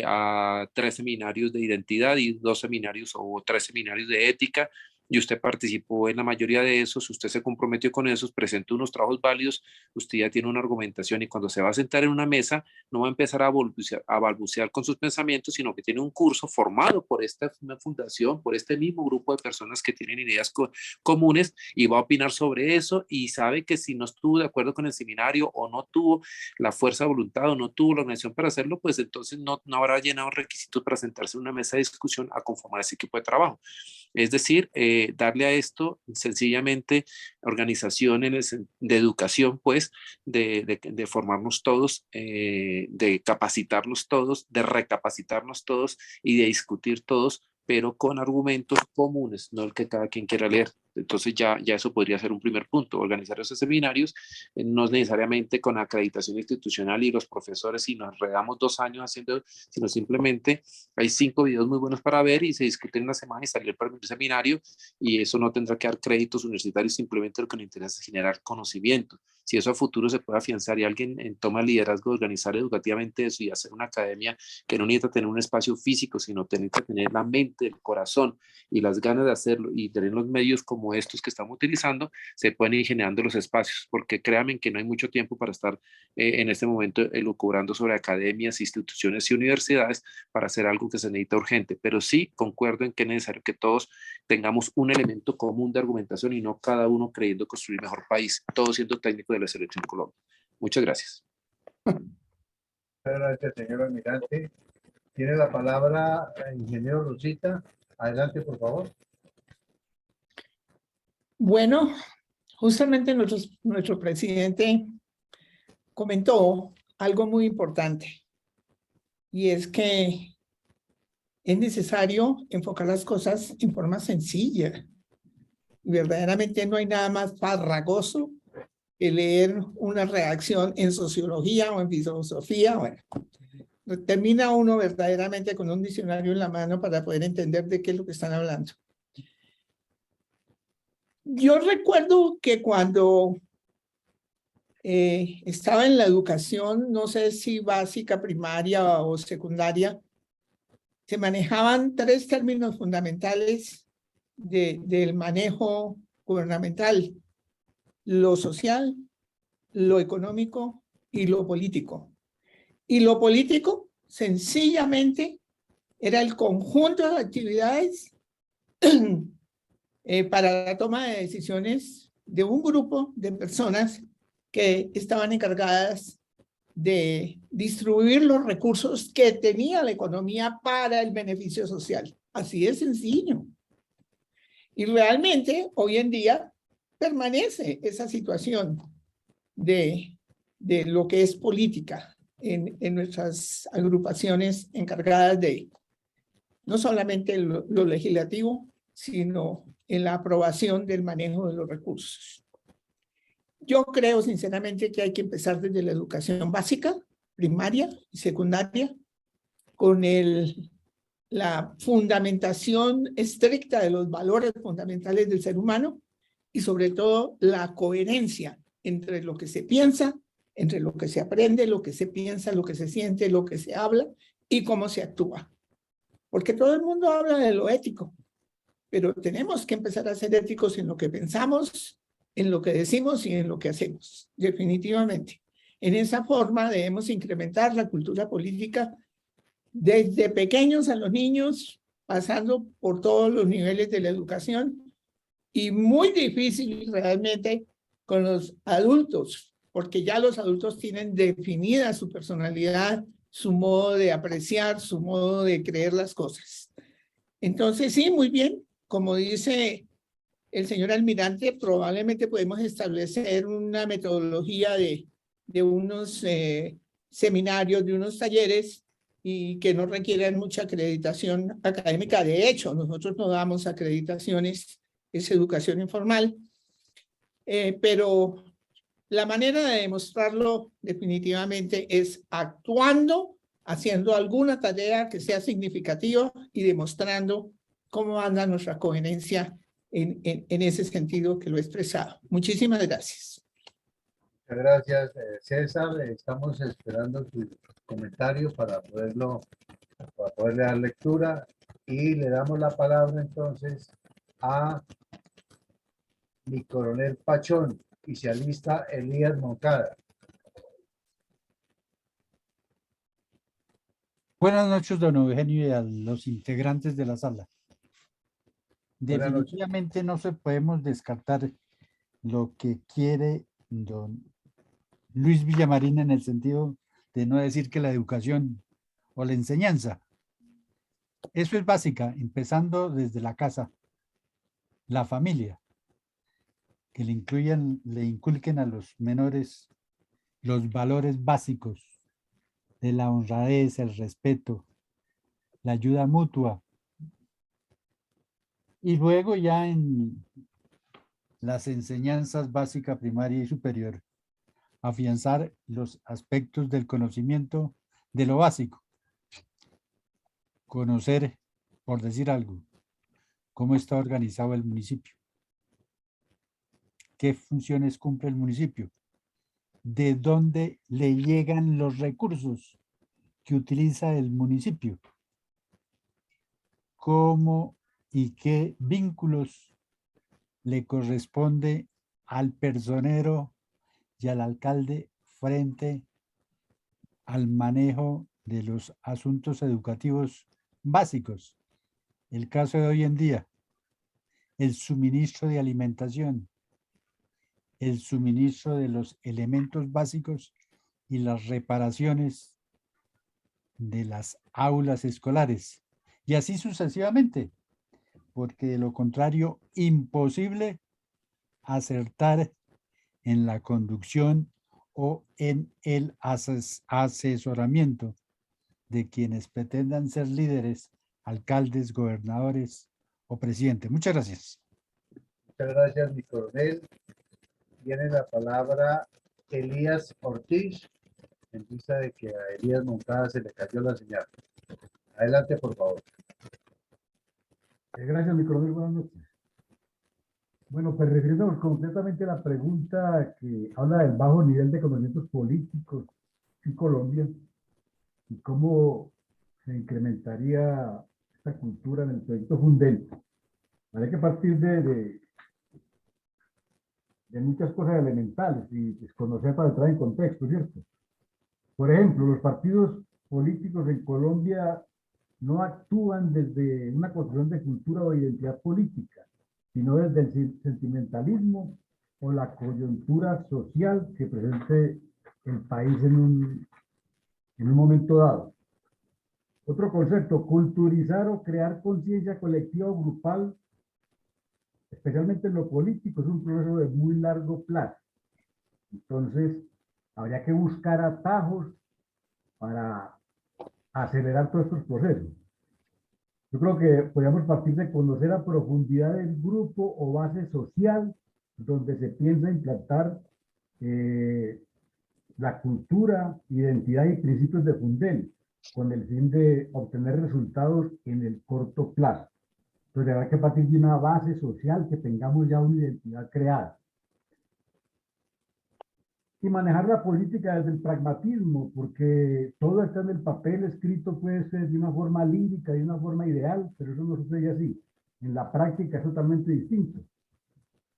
a 3 seminarios de identidad y 2 seminarios o 3 seminarios de ética, y usted participó en la mayoría de esos, usted se comprometió con esos, presentó unos trabajos válidos, usted ya tiene una argumentación, y cuando se va a sentar en una mesa, no va a empezar a balbucear con sus pensamientos, sino que tiene un curso formado por esta fundación, por este mismo grupo de personas que tienen ideas comunes, y va a opinar sobre eso, y sabe que si no estuvo de acuerdo con el seminario, o no tuvo la fuerza de voluntad, o no tuvo la organización para hacerlo, pues entonces no habrá llenado requisitos para sentarse en una mesa de discusión a conformar ese equipo de trabajo. Es decir, darle a esto sencillamente organización de educación, pues, de formarnos todos, de capacitarnos todos, de recapacitarnos todos y de discutir todos, pero con argumentos comunes, no el que cada quien quiera leer. Entonces ya eso podría ser un primer punto, organizar esos seminarios, no necesariamente con acreditación institucional y los profesores, si nos redamos 2 años haciendo, sino simplemente hay 5 videos muy buenos para ver y se discuten en una semana y salir para el seminario, y eso no tendrá que dar créditos universitarios, simplemente lo que nos interesa es generar conocimiento. Si eso a futuro se puede afianzar y alguien toma el liderazgo de organizar educativamente eso y hacer una academia que no necesita tener un espacio físico, sino necesita tener la mente, el corazón y las ganas de hacerlo y tener los medios como estos que estamos utilizando, se pueden ir generando los espacios, porque créanme que no hay mucho tiempo para estar en este momento elucubrando sobre academias, instituciones y universidades para hacer algo que se necesita urgente, pero sí concuerdo en que es necesario que todos tengamos un elemento común de argumentación y no cada uno creyendo construir mejor país, todos siendo técnicos de la selección Colombia. Muchas gracias. Muchas gracias, señor almirante. Tiene la palabra el ingeniero Rosita. Adelante, por favor. Bueno, justamente nuestro presidente comentó algo muy importante, y es que es necesario enfocar las cosas en forma sencilla. Y verdaderamente no hay nada más farragoso que leer una redacción en sociología o en filosofía. Bueno, termina uno verdaderamente con un diccionario en la mano para poder entender de qué es lo que están hablando. Yo recuerdo que cuando estaba en la educación, no sé si básica, primaria o secundaria, se manejaban 3 términos fundamentales del manejo gubernamental: lo social, lo económico y lo político. Y lo político, sencillamente, era el conjunto de actividades para la toma de decisiones de un grupo de personas que estaban encargadas de distribuir los recursos que tenía la economía para el beneficio social. Así de sencillo. Y realmente, hoy en día, permanece esa situación de lo que es política en nuestras agrupaciones encargadas de no solamente lo legislativo, sino en la aprobación del manejo de los recursos. Yo creo sinceramente que hay que empezar desde la educación básica, primaria y secundaria, con la fundamentación estricta de los valores fundamentales del ser humano y sobre todo la coherencia entre lo que se piensa, entre lo que se aprende, lo que se piensa, lo que se siente, lo que se habla y cómo se actúa. Porque todo el mundo habla de lo ético, pero tenemos que empezar a ser éticos en lo que pensamos, en lo que decimos y en lo que hacemos, definitivamente. En esa forma debemos incrementar la cultura política desde pequeños a los niños, pasando por todos los niveles de la educación, y muy difícil realmente con los adultos, porque ya los adultos tienen definida su personalidad, su modo de apreciar, su modo de creer las cosas. Entonces, sí, muy bien, como dice el señor almirante, probablemente podemos establecer una metodología de unos seminarios, de unos talleres, y que no requieran mucha acreditación académica. De hecho, nosotros no damos acreditaciones, es educación informal, pero la manera de demostrarlo definitivamente es actuando, haciendo alguna tarea que sea significativa y demostrando cómo anda nuestra coherencia en ese sentido que lo he expresado. Muchísimas gracias. Muchas gracias, César. Estamos esperando sus comentarios para poderle dar lectura, y le damos la palabra entonces a mi coronel Pachón y se alista Elías Moncada. Buenas noches, don Eugenio, y a los integrantes de la sala. Buenas noches. Definitivamente no se podemos descartar lo que quiere don Luis Villamarín en el sentido de no decir que la educación o la enseñanza, eso es básica, empezando desde la casa, la familia, que le inculquen a los menores los valores básicos de la honradez, el respeto, la ayuda mutua. Y luego ya en las enseñanzas básica, primaria y superior, afianzar los aspectos del conocimiento de lo básico. Conocer, por decir algo, cómo está organizado el municipio. ¿Qué funciones cumple el municipio? ¿De dónde le llegan los recursos que utiliza el municipio? ¿Cómo y qué vínculos le corresponde al personero y al alcalde frente al manejo de los asuntos educativos básicos? El caso de hoy en día, el suministro de alimentación, el suministro de los elementos básicos y las reparaciones de las aulas escolares, y así sucesivamente, porque de lo contrario, imposible acertar en la conducción o en el asesoramiento de quienes pretendan ser líderes, alcaldes, gobernadores o presidentes. Muchas gracias. Muchas gracias, mi coronel. Tiene la palabra Elías Ortiz, en vista de que a Elías Moncada se le cayó la señal. Adelante, por favor. Gracias, mi coronel. Buenas noches. Bueno, pues refiriéndonos completamente a la pregunta que habla del bajo nivel de conocimientos políticos en Colombia y cómo se incrementaría esta cultura en el proyecto Fundel. Hay que partir de muchas cosas elementales y desconocer para entrar en contexto, ¿cierto? Por ejemplo, los partidos políticos en Colombia no actúan desde una construcción de cultura o identidad política, sino desde el sentimentalismo o la coyuntura social que presente el país en un momento dado. Otro concepto, culturizar o crear conciencia colectiva o grupal, especialmente en lo político, es un proceso de muy largo plazo. Entonces, habría que buscar atajos para acelerar todos estos procesos. Yo creo que podríamos partir de conocer a profundidad el grupo o base social donde se piensa implantar la cultura, identidad y principios de Fundel, con el fin de obtener resultados en el corto plazo. Entonces, habrá que partir de una base social que tengamos ya una identidad creada. Y manejar la política desde el pragmatismo, porque todo está en el papel escrito, puede ser de una forma lírica, de una forma ideal, pero eso no sucede así. En la práctica es totalmente distinto.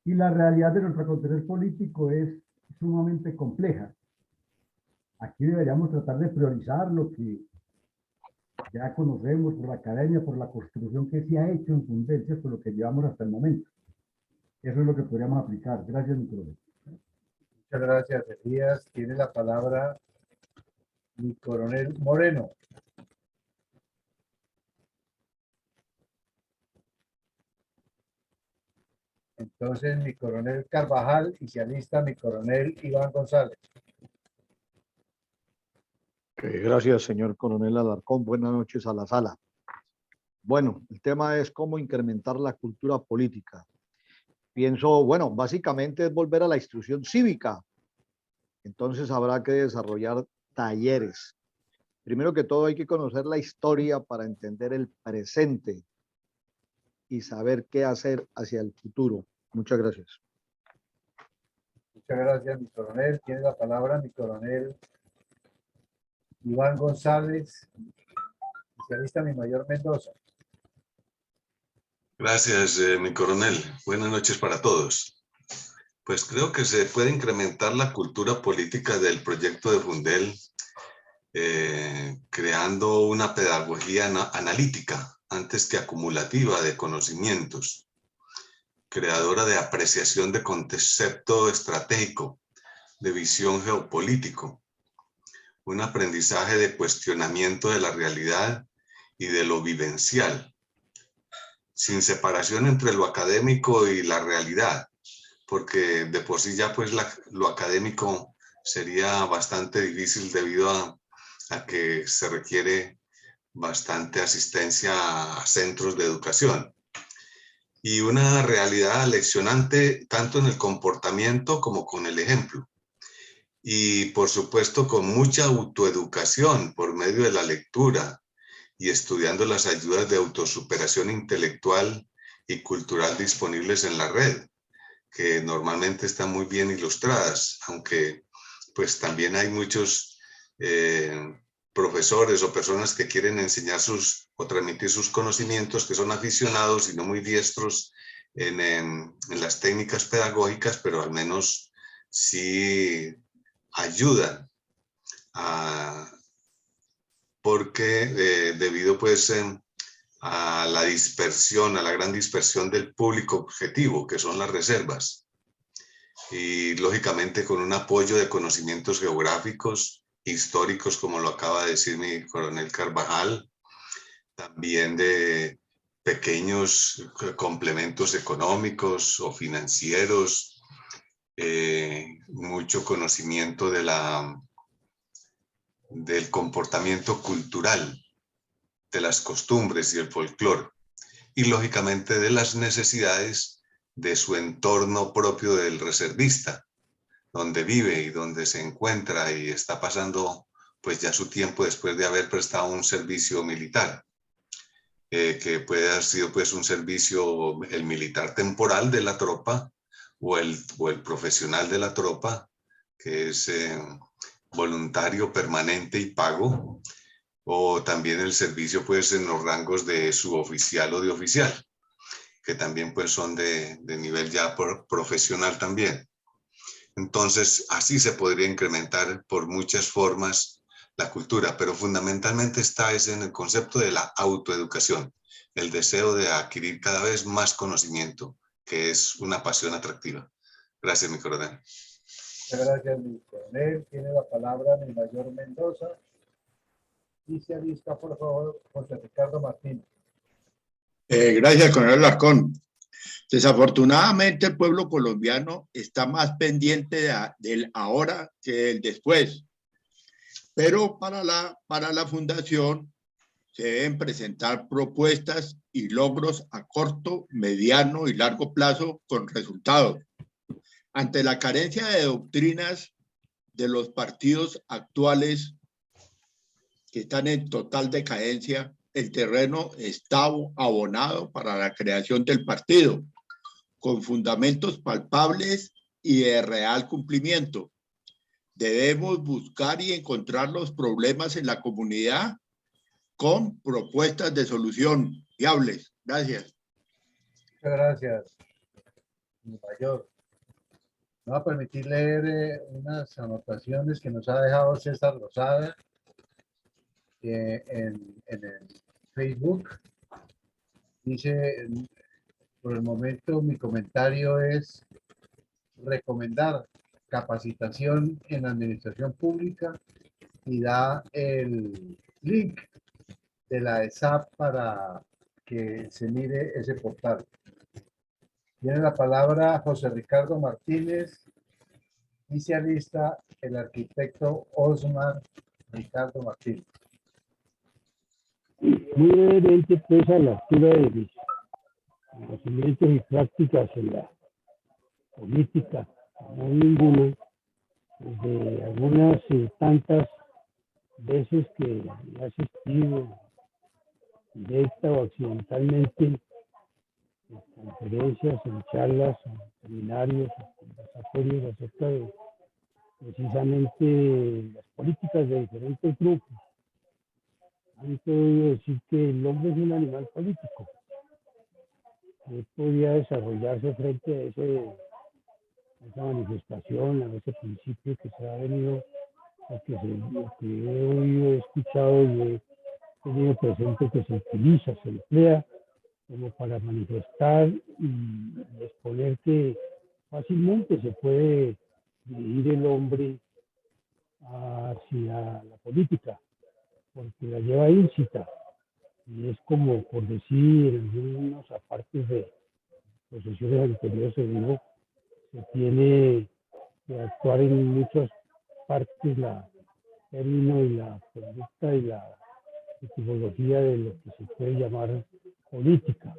Y la realidad de nuestro acontecer político es sumamente compleja. Aquí deberíamos tratar de priorizar lo que ya conocemos por la academia, por la construcción que se ha hecho en Fundencias, por lo que llevamos hasta el momento. Eso es lo que podríamos aplicar. Gracias, mi coronel. Muchas gracias, Elías. Tiene la palabra mi coronel Moreno. Entonces, mi coronel Carvajal y se alista mi coronel Iván González. Gracias, señor coronel Alarcón. Buenas noches a la sala. Bueno, el tema es cómo incrementar la cultura política. Pienso, bueno, básicamente es volver a la instrucción cívica. Entonces habrá que desarrollar talleres. Primero que todo hay que conocer la historia para entender el presente y saber qué hacer hacia el futuro. Muchas gracias. Muchas gracias, mi coronel. Tiene la palabra mi coronel Iván González. Se alista mi mayor Mendoza. Gracias, mi coronel. Buenas noches para todos. Pues creo que se puede incrementar la cultura política del proyecto de Fundel creando una pedagogía analítica antes que acumulativa de conocimientos, creadora de apreciación de concepto estratégico, de visión geopolítico, un aprendizaje de cuestionamiento de la realidad y de lo vivencial, sin separación entre lo académico y la realidad, porque de por sí ya pues lo académico sería bastante difícil debido a que se requiere bastante asistencia a centros de educación. Y una realidad leccionante tanto en el comportamiento como con el ejemplo. Y por supuesto con mucha autoeducación por medio de la lectura y estudiando las ayudas de autosuperación intelectual y cultural disponibles en la red, que normalmente están muy bien ilustradas, aunque pues también hay muchos profesores o personas que quieren enseñar o transmitir sus conocimientos, que son aficionados y no muy diestros en las técnicas pedagógicas, pero al menos sí ayudan porque debido pues a la dispersión, a la gran dispersión del público objetivo, que son las reservas, y lógicamente con un apoyo de conocimientos geográficos, históricos, como lo acaba de decir mi coronel Carvajal, también de pequeños complementos económicos o financieros, mucho conocimiento del comportamiento cultural, de las costumbres y el folclore, y lógicamente de las necesidades de su entorno propio del reservista, donde vive y donde se encuentra y está pasando pues ya su tiempo después de haber prestado un servicio militar, que puede haber sido pues un servicio, el militar temporal de la tropa o el profesional de la tropa, que es voluntario, permanente y pago, o también el servicio pues en los rangos de suboficial o de oficial, que también pues son de nivel ya profesional también. Entonces así se podría incrementar por muchas formas la cultura, pero fundamentalmente está en el concepto de la autoeducación, el deseo de adquirir cada vez más conocimiento, que es una pasión atractiva. Gracias, mi coronel. Muchas gracias, mi coronel. Tiene la palabra mi mayor Mendoza. Y se alista, por favor, José Ricardo Martínez. Gracias, coronel Alarcón. Desafortunadamente, el pueblo colombiano está más pendiente del ahora que del después. Pero para la fundación se deben presentar propuestas y logros a corto, mediano y largo plazo con resultados. Ante la carencia de doctrinas de los partidos actuales que están en total decadencia, el terreno está abonado para la creación del partido, con fundamentos palpables y de real cumplimiento. Debemos buscar y encontrar los problemas en la comunidad con propuestas de solución viables. Gracias. Muchas gracias, mi mayor. Me va a permitir leer unas anotaciones que nos ha dejado César Lozada en el Facebook. Dice, por el momento mi comentario es recomendar capacitación en administración pública y da el link de la ESAP para que se mire ese portal. Tiene la palabra José Ricardo Martínez y se alista el arquitecto Osmar Ricardo Martínez. Muy brevemente, pues, a la altura de mis conocimientos y prácticas en la política, no ninguna, de algunas tantas veces que he asistido directa o accidentalmente en conferencias, en charlas, en seminarios, en conversatorios acerca de precisamente las políticas de diferentes grupos. Antes he decir que el hombre es un animal político. Él podía desarrollarse frente a esa manifestación, a ese principio que se ha venido, que he oído, he escuchado y he tenido presente que se utiliza, se emplea como para manifestar y exponer que fácilmente se puede dirigir el hombre hacia la política, porque la lleva íncita. y es como, por decir, en algunos apartes de los sesiones anteriores se dijo, se tiene que actuar en muchas partes la término y la conducta y la etimología de lo que se puede llamar política.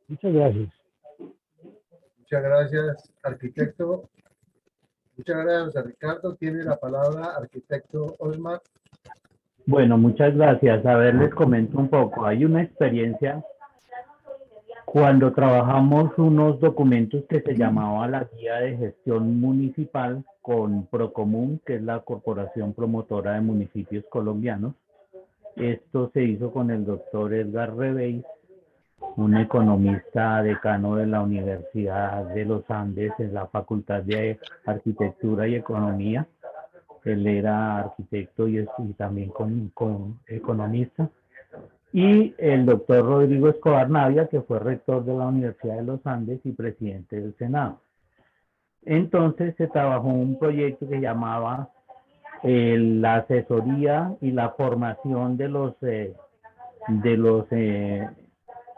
Muchas gracias. Muchas gracias, arquitecto. Muchas gracias, Ricardo. Tiene la palabra arquitecto Osmar. Bueno, muchas gracias. A ver, les comento un poco. Hay una experiencia cuando trabajamos unos documentos que se llamaba la Guía de Gestión Municipal con Procomún, que es la Corporación Promotora de Municipios Colombianos. Esto se hizo con el doctor Edgar Rebeis, un economista decano de la Universidad de los Andes en la Facultad de Arquitectura y Economía. Él era arquitecto y también economista. Y el doctor Rodrigo Escobar Navia, que fue rector de la Universidad de los Andes y presidente del Senado. Entonces se trabajó un proyecto que llamaba la asesoría y la formación de los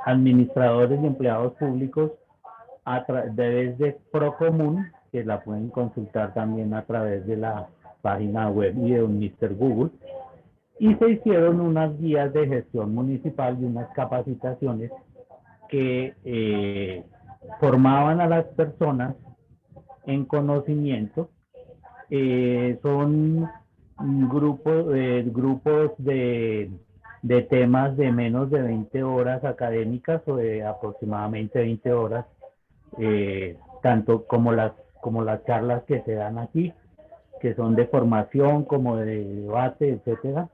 administradores y empleados públicos a través de Procomún, que la pueden consultar también a través de la página web y de Mr. Google. Y se hicieron unas guías de gestión municipal y unas capacitaciones que formaban a las personas en conocimiento. Son grupos de temas de menos de 20 horas académicas o de aproximadamente 20 horas, tanto como las charlas que se dan aquí, que son de formación como de debate, etcétera,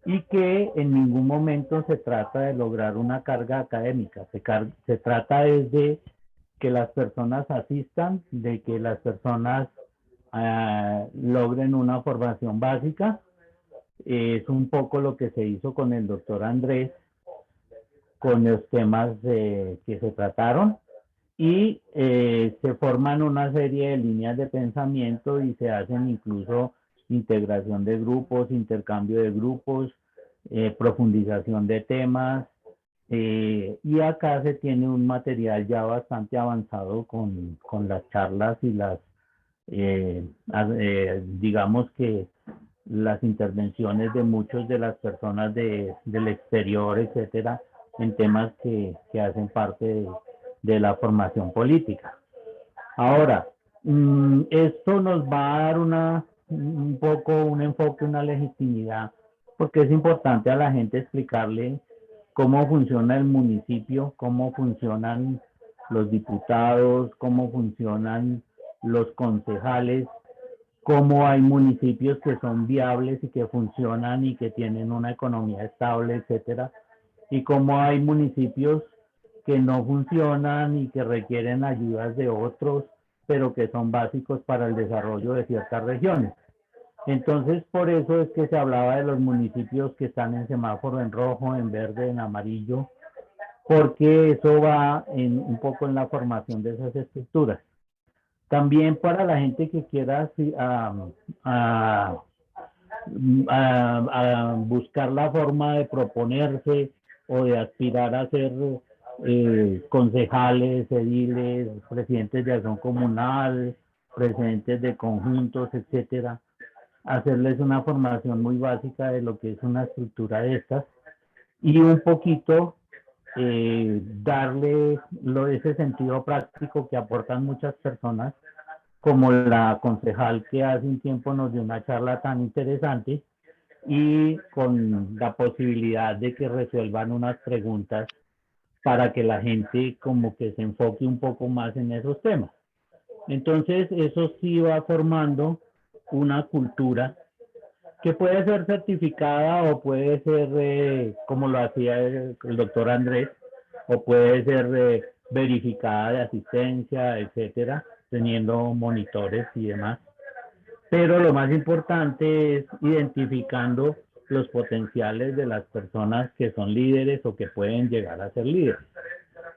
y que en ningún momento se trata de lograr una carga académica, se trata de que las personas asistan, de que las personas logren una formación básica. Es un poco lo que se hizo con el doctor Andrés, con los temas que se trataron, y se forman una serie de líneas de pensamiento y se hacen incluso integración de grupos, intercambio de grupos, profundización de temas, y acá se tiene un material ya bastante avanzado con las charlas y las, digamos que las intervenciones de muchas de las personas del exterior, etcétera, en temas que hacen parte de la formación política. Ahora, esto nos va a dar un poco un enfoque, una legitimidad, porque es importante a la gente explicarle cómo funciona el municipio, cómo funcionan los diputados, cómo funcionan los concejales, cómo hay municipios que son viables y que funcionan y que tienen una economía estable, etcétera, y cómo hay municipios que no funcionan y que requieren ayudas de otros, pero que son básicos para el desarrollo de ciertas regiones. Entonces, por eso es que se hablaba de los municipios que están en semáforo en rojo, en verde, en amarillo, porque eso va un poco en la formación de esas estructuras. También para la gente que quiera buscar la forma de proponerse o de aspirar a ser concejales, ediles, presidentes de acción comunal, presidentes de conjuntos, etcétera, hacerles una formación muy básica de lo que es una estructura de estas y un poquito darle ese sentido práctico que aportan muchas personas, como la concejal que hace un tiempo nos dio una charla tan interesante, y con la posibilidad de que resuelvan unas preguntas para que la gente como que se enfoque un poco más en esos temas. Entonces eso sí va formando una cultura que puede ser certificada o puede ser como lo hacía el doctor Andrés, o puede ser verificada de asistencia, etcétera, teniendo monitores y demás. Pero lo más importante es identificando los potenciales de las personas que son líderes o que pueden llegar a ser líderes.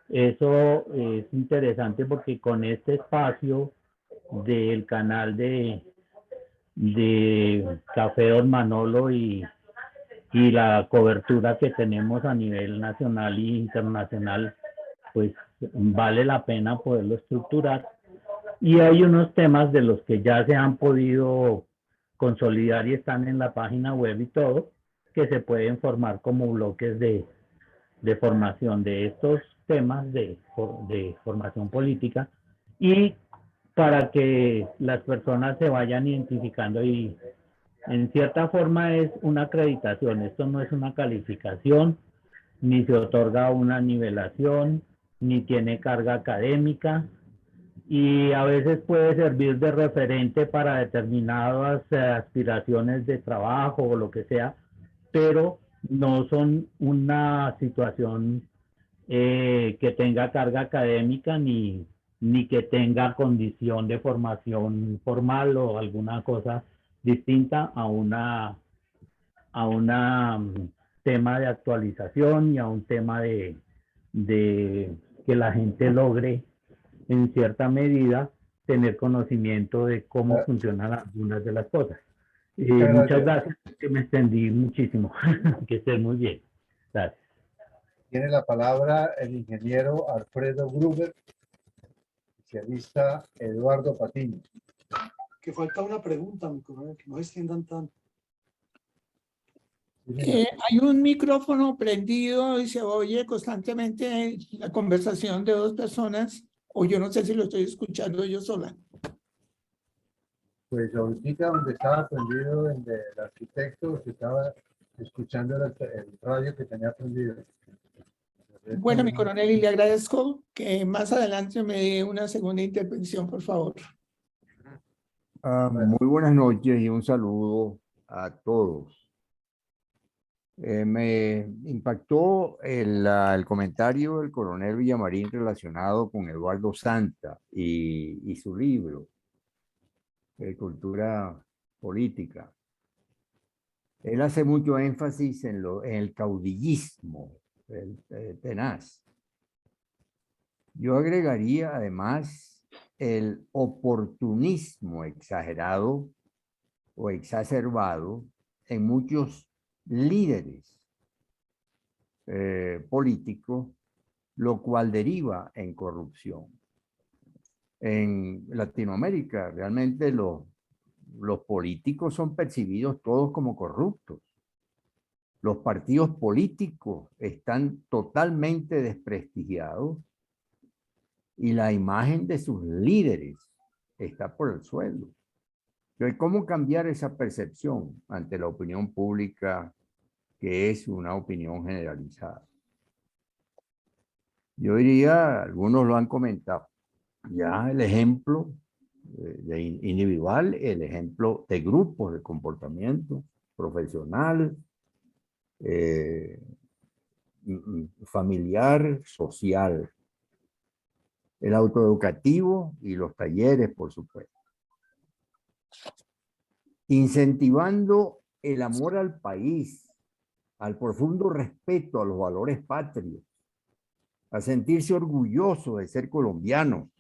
Eso es interesante porque con este espacio del canal de Café Don Manolo y y la cobertura que tenemos a nivel nacional e internacional, pues vale la pena poderlo estructurar. Y hay unos temas de los que ya se han podido consolidar y están en la página web y todo, que se pueden formar como bloques de formación de estos temas de formación política, y para que las personas se vayan identificando, y en cierta forma es una acreditación. Esto no es una calificación, ni se otorga una nivelación, ni tiene carga académica, y a veces puede servir de referente para determinadas aspiraciones de trabajo o lo que sea, pero no son una situación que tenga carga académica ni que tenga condición de formación formal o alguna cosa distinta a una tema de actualización y a un tema de que la gente logre en cierta medida tener conocimiento de cómo funcionan algunas de las cosas. Muchas gracias, que me extendí muchísimo. Que estén muy bien. Gracias. Tiene la palabra el ingeniero Alfredo Gruber, especialista Eduardo Patiño. Que falta una pregunta, mi coronel, que no se extiendan tanto. Hay un micrófono prendido y se oye constantemente la conversación de dos personas, o yo no sé si lo estoy escuchando yo sola. Pues ahorita donde estaba prendido, donde el arquitecto se estaba escuchando el radio que tenía prendido. Bueno, mi coronel, y le agradezco que más adelante me dé una segunda intervención, por favor. Muy buenas noches y un saludo a todos. Me impactó el comentario del coronel Villamarín relacionado con Eduardo Santa y su libro de cultura política. Él hace mucho énfasis en el caudillismo tenaz. Yo agregaría además el oportunismo exagerado o exacerbado en muchos líderes políticos, lo cual deriva en corrupción. En Latinoamérica realmente los políticos son percibidos todos como corruptos. Los partidos políticos están totalmente desprestigiados y la imagen de sus líderes está por el suelo. Entonces, ¿cómo cambiar esa percepción ante la opinión pública, que es una opinión generalizada? Yo diría, algunos lo han comentado, ya el ejemplo individual, el ejemplo de grupos de comportamiento profesional, familiar, social, el autoeducativo y los talleres, por supuesto. Incentivando el amor al país, al profundo respeto a los valores patrios, a sentirse orgulloso de ser colombiano,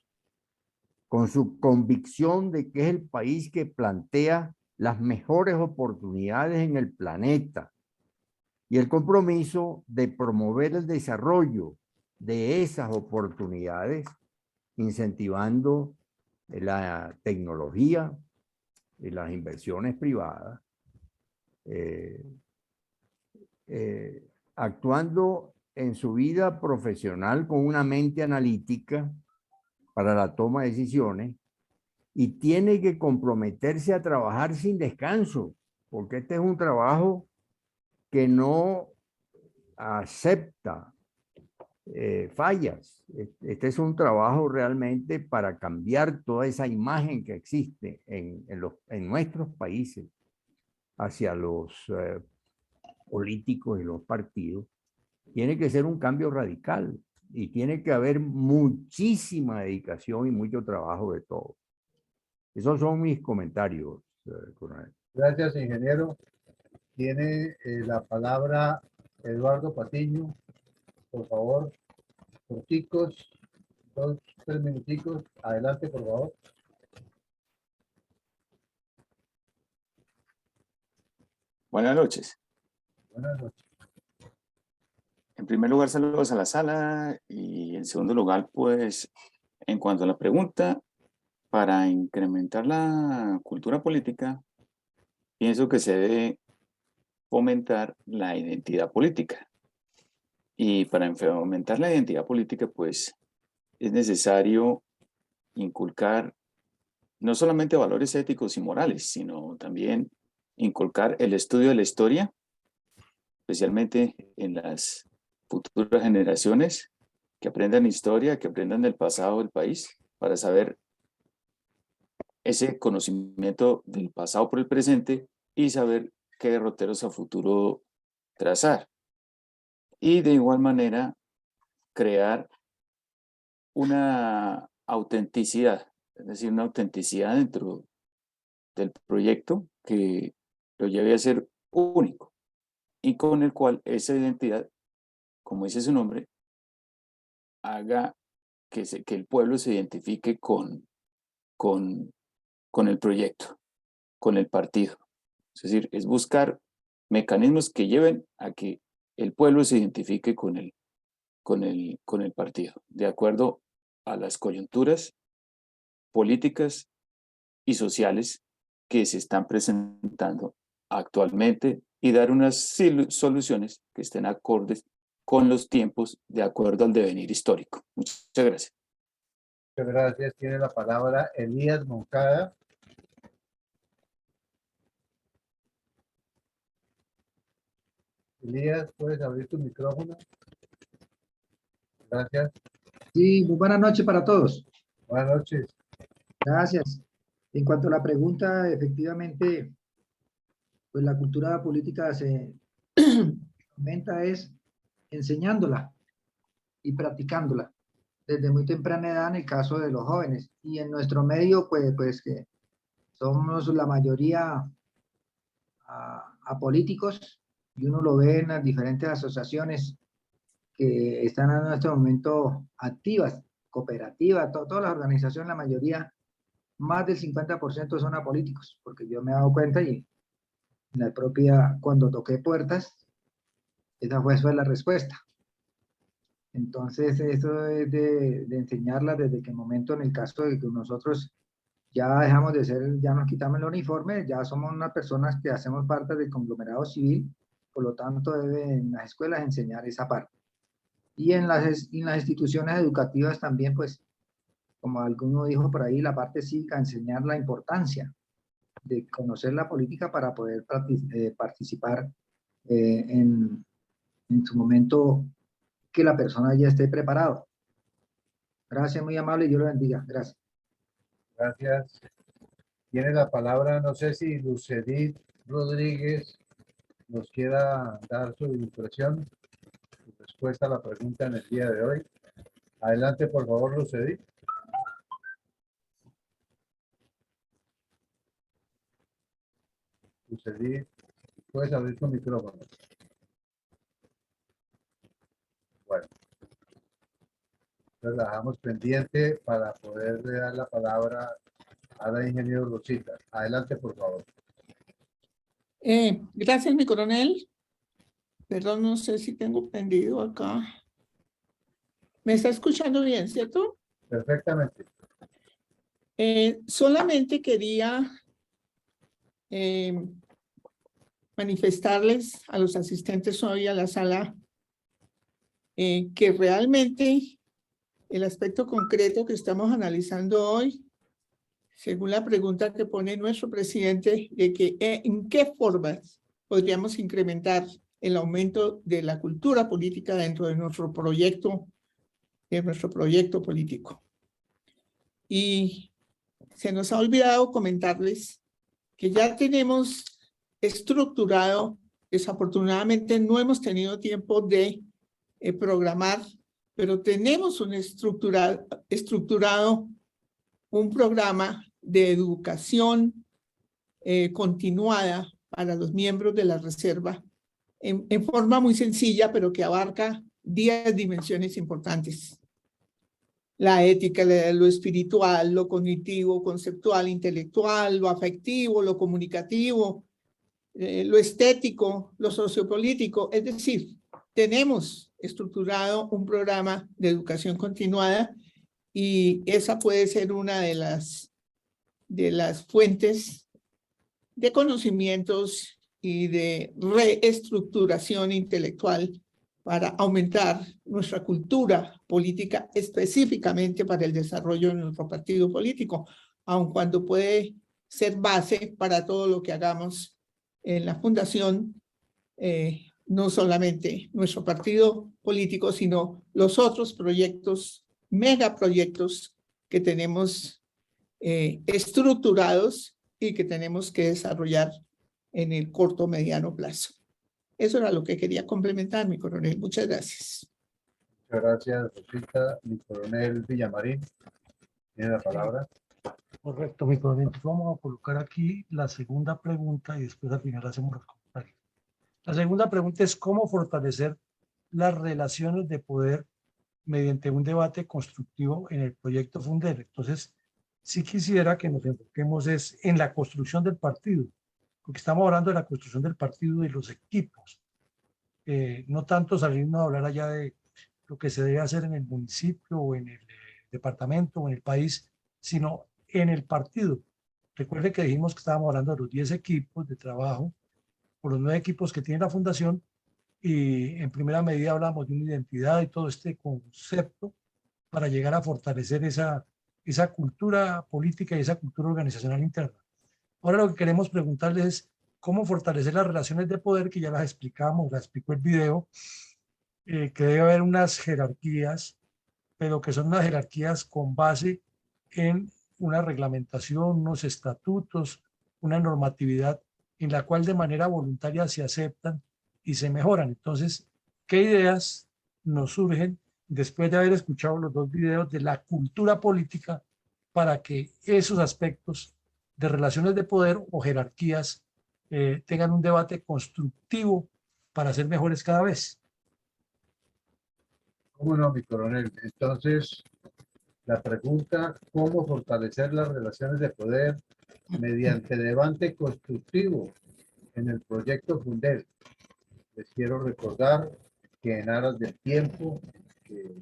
con su convicción de que es el país que plantea las mejores oportunidades en el planeta, y el compromiso de promover el desarrollo de esas oportunidades, incentivando la tecnología y las inversiones privadas, actuando en su vida profesional con una mente analítica para la toma de decisiones, y tiene que comprometerse a trabajar sin descanso, porque este es un trabajo que no acepta fallas. Este es un trabajo realmente para cambiar toda esa imagen que existe en nuestros países hacia los políticos y los partidos. Tiene que ser un cambio radical y tiene que haber muchísima dedicación y mucho trabajo de todos. Esos son mis comentarios, coronel. Gracias, ingeniero. Tiene la palabra Eduardo Patiño. Por favor, corticos, 2-3 minuticos. Adelante, por favor. Buenas noches. Buenas noches. En primer lugar, saludos a la sala y en segundo lugar, pues, en cuanto a la pregunta, para incrementar la cultura política, pienso que se debe fomentar la identidad política. Y para fomentar la identidad política, pues, es necesario inculcar no solamente valores éticos y morales, sino también inculcar el estudio de la historia, especialmente en las futuras generaciones, que aprendan historia, que aprendan del pasado del país, para saber ese conocimiento del pasado por el presente y saber qué derroteros a futuro trazar. Y de igual manera, crear una autenticidad, es decir, una autenticidad dentro del proyecto que lo lleve a ser único y con el cual esa identidad, como dice su nombre, haga que el pueblo se identifique con el proyecto, con el partido. Es decir, es buscar mecanismos que lleven a que el pueblo se identifique con el partido, de acuerdo a las coyunturas políticas y sociales que se están presentando actualmente y dar unas soluciones que estén acordes con los tiempos de acuerdo al devenir histórico. Muchas gracias. Muchas gracias. Tiene la palabra Elías Moncada. Elías, ¿puedes abrir tu micrófono? Gracias. Sí, muy buenas noches para todos. Buenas noches. Gracias. En cuanto a la pregunta, efectivamente, pues la cultura política se aumenta es enseñándola y practicándola desde muy temprana edad en el caso de los jóvenes. Y en nuestro medio, pues que somos la mayoría apolíticos y uno lo ve en las diferentes asociaciones que están en este momento activas, cooperativas, todas las organizaciones, la mayoría, más del 50% son apolíticos, porque yo me he dado cuenta y en la propia, cuando toqué puertas, esa fue la respuesta. Entonces, eso es de enseñarla desde que el momento, en el caso de que nosotros ya dejamos de ser, ya nos quitamos el uniforme, ya somos unas personas que hacemos parte del conglomerado civil, por lo tanto, deben en las escuelas enseñar esa parte. Y en las instituciones educativas también, pues, como alguno dijo por ahí, la parte cívica, enseñar la importancia de conocer la política para poder participar en su momento que la persona ya esté preparado. Gracias, muy amable, y Dios lo bendiga. Gracias. Gracias. Tiene la palabra, no sé si Lucedit Rodríguez nos quiera dar su impresión, su respuesta a la pregunta en el día de hoy. Adelante, por favor, Lucedit. Lucedit, puedes abrir tu micrófono. Bueno, entonces la dejamos pendiente para poderle dar la palabra a la ingeniero Rosita. Adelante, por favor. Gracias, mi coronel. Perdón, no sé si tengo prendido acá. ¿Me está escuchando bien, cierto? Perfectamente. Solamente quería manifestarles a los asistentes hoy a la sala que realmente el aspecto concreto que estamos analizando hoy, según la pregunta que pone nuestro presidente, de que en qué formas podríamos incrementar el aumento de la cultura política dentro de nuestro proyecto político. Y se nos ha olvidado comentarles que ya tenemos estructurado, desafortunadamente no hemos tenido tiempo de programar, pero tenemos estructurado un programa de educación continuada para los miembros de la Reserva en forma muy sencilla, pero que abarca 10 dimensiones importantes. La ética, lo espiritual, lo cognitivo, conceptual, intelectual, lo afectivo, lo comunicativo, lo estético, lo sociopolítico. Es decir, tenemos estructurado un programa de educación continuada y esa puede ser una de las fuentes de conocimientos y de reestructuración intelectual para aumentar nuestra cultura política específicamente para el desarrollo de nuestro partido político, aun cuando puede ser base para todo lo que hagamos en la fundación, no solamente nuestro partido político, sino los otros proyectos, megaproyectos que tenemos estructurados y que tenemos que desarrollar en el corto mediano plazo. Eso era lo que quería complementar, mi coronel. Muchas gracias. Muchas gracias, Rosita. Mi coronel Villamarín tiene la palabra. Correcto, mi coronel. Vamos a colocar aquí la segunda pregunta y después al final hacemos los comentarios. La segunda pregunta es cómo fortalecer las relaciones de poder mediante un debate constructivo en el proyecto Funder. Entonces, sí quisiera que nos enfoquemos en la construcción del partido, porque estamos hablando de la construcción del partido y los equipos. No tanto salirnos a hablar allá de lo que se debe hacer en el municipio o en el departamento o en el país, sino en el partido. Recuerde que dijimos que estábamos hablando de los 10 equipos de trabajo, o los 9 equipos que tiene la fundación, y en primera medida hablamos de una identidad y todo este concepto para llegar a fortalecer esa cultura política y esa cultura organizacional interna. Ahora lo que queremos preguntarles es cómo fortalecer las relaciones de poder, que ya las explicamos, las explicó el video, que debe haber unas jerarquías, pero que son unas jerarquías con base en una reglamentación, unos estatutos, una normatividad en la cual de manera voluntaria se aceptan y se mejoran. Entonces, ¿qué ideas nos surgen después de haber escuchado los 2 videos de la cultura política para que esos aspectos de relaciones de poder o jerarquías tengan un debate constructivo para ser mejores cada vez? ¿Cómo no, mi coronel? Entonces, la pregunta, ¿cómo fortalecer las relaciones de poder mediante debate constructivo en el proyecto Funder? Les quiero recordar que en aras del tiempo que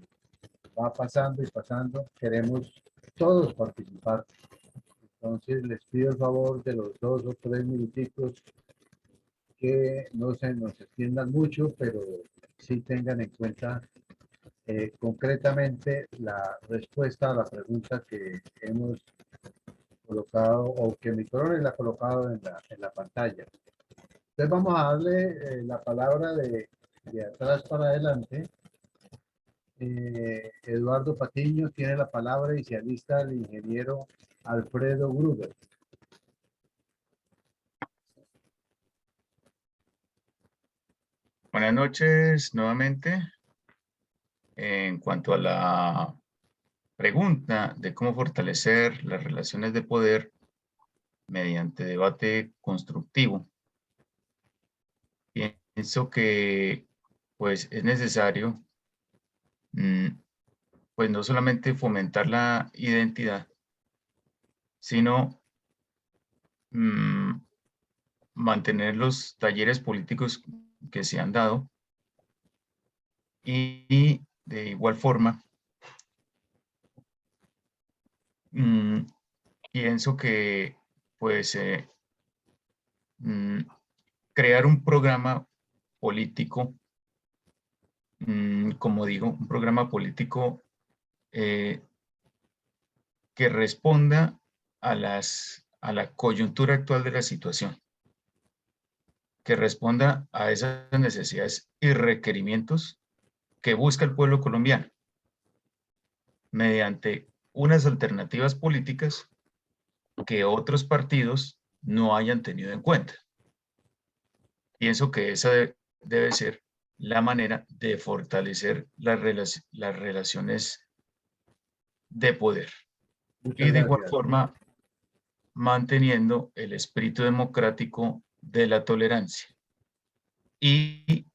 va pasando y pasando, queremos todos participar. Entonces les pido el favor de los 2 o 3 minuticos que no se nos extiendan mucho, pero sí tengan en cuenta concretamente la respuesta a la pregunta que hemos colocado o que mi coronel ha colocado en la pantalla. Entonces vamos a darle la palabra de atrás para adelante. Eduardo Patiño tiene la palabra y se alista el ingeniero Alfredo Gruber. Buenas noches nuevamente. En cuanto a la pregunta de cómo fortalecer las relaciones de poder mediante debate constructivo, pienso que pues es necesario pues no solamente fomentar la identidad, sino mantener los talleres políticos que se han dado y de igual forma pienso que pues crear un programa político, como digo, un programa político que responda a la coyuntura actual de la situación, que responda a esas necesidades y requerimientos que busca el pueblo colombiano mediante unas alternativas políticas que otros partidos no hayan tenido en cuenta. Pienso que esa debe ser la manera de fortalecer las relaciones de poder. Y de igual forma, manteniendo el espíritu democrático de la tolerancia y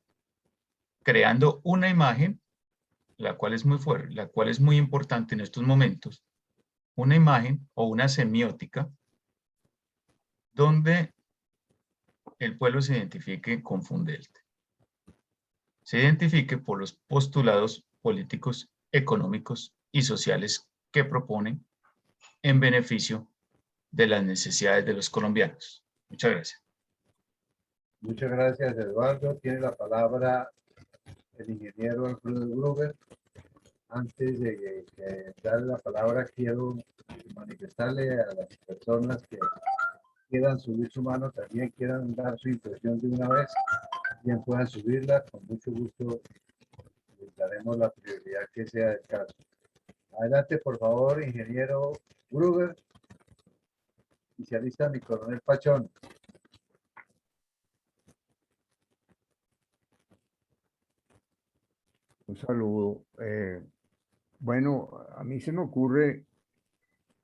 creando una imagen, la cual es muy fuerte, la cual es muy importante en estos momentos, una imagen o una semiótica donde el pueblo se identifique con Fundelt. Se identifique por los postulados políticos, económicos y sociales que proponen en beneficio de las necesidades de los colombianos. Muchas gracias. Muchas gracias, Eduardo. Tiene la palabra el ingeniero Alfredo Gruber. Antes de darle la palabra, quiero manifestarle a las personas que quieran subir su mano, también quieran dar su impresión de una vez, bien puedan subirla, con mucho gusto les daremos la prioridad que sea del caso. Adelante, por favor, ingeniero Gruber. Y se alista mi coronel Pachón. Un saludo. Bueno, a mí se me ocurre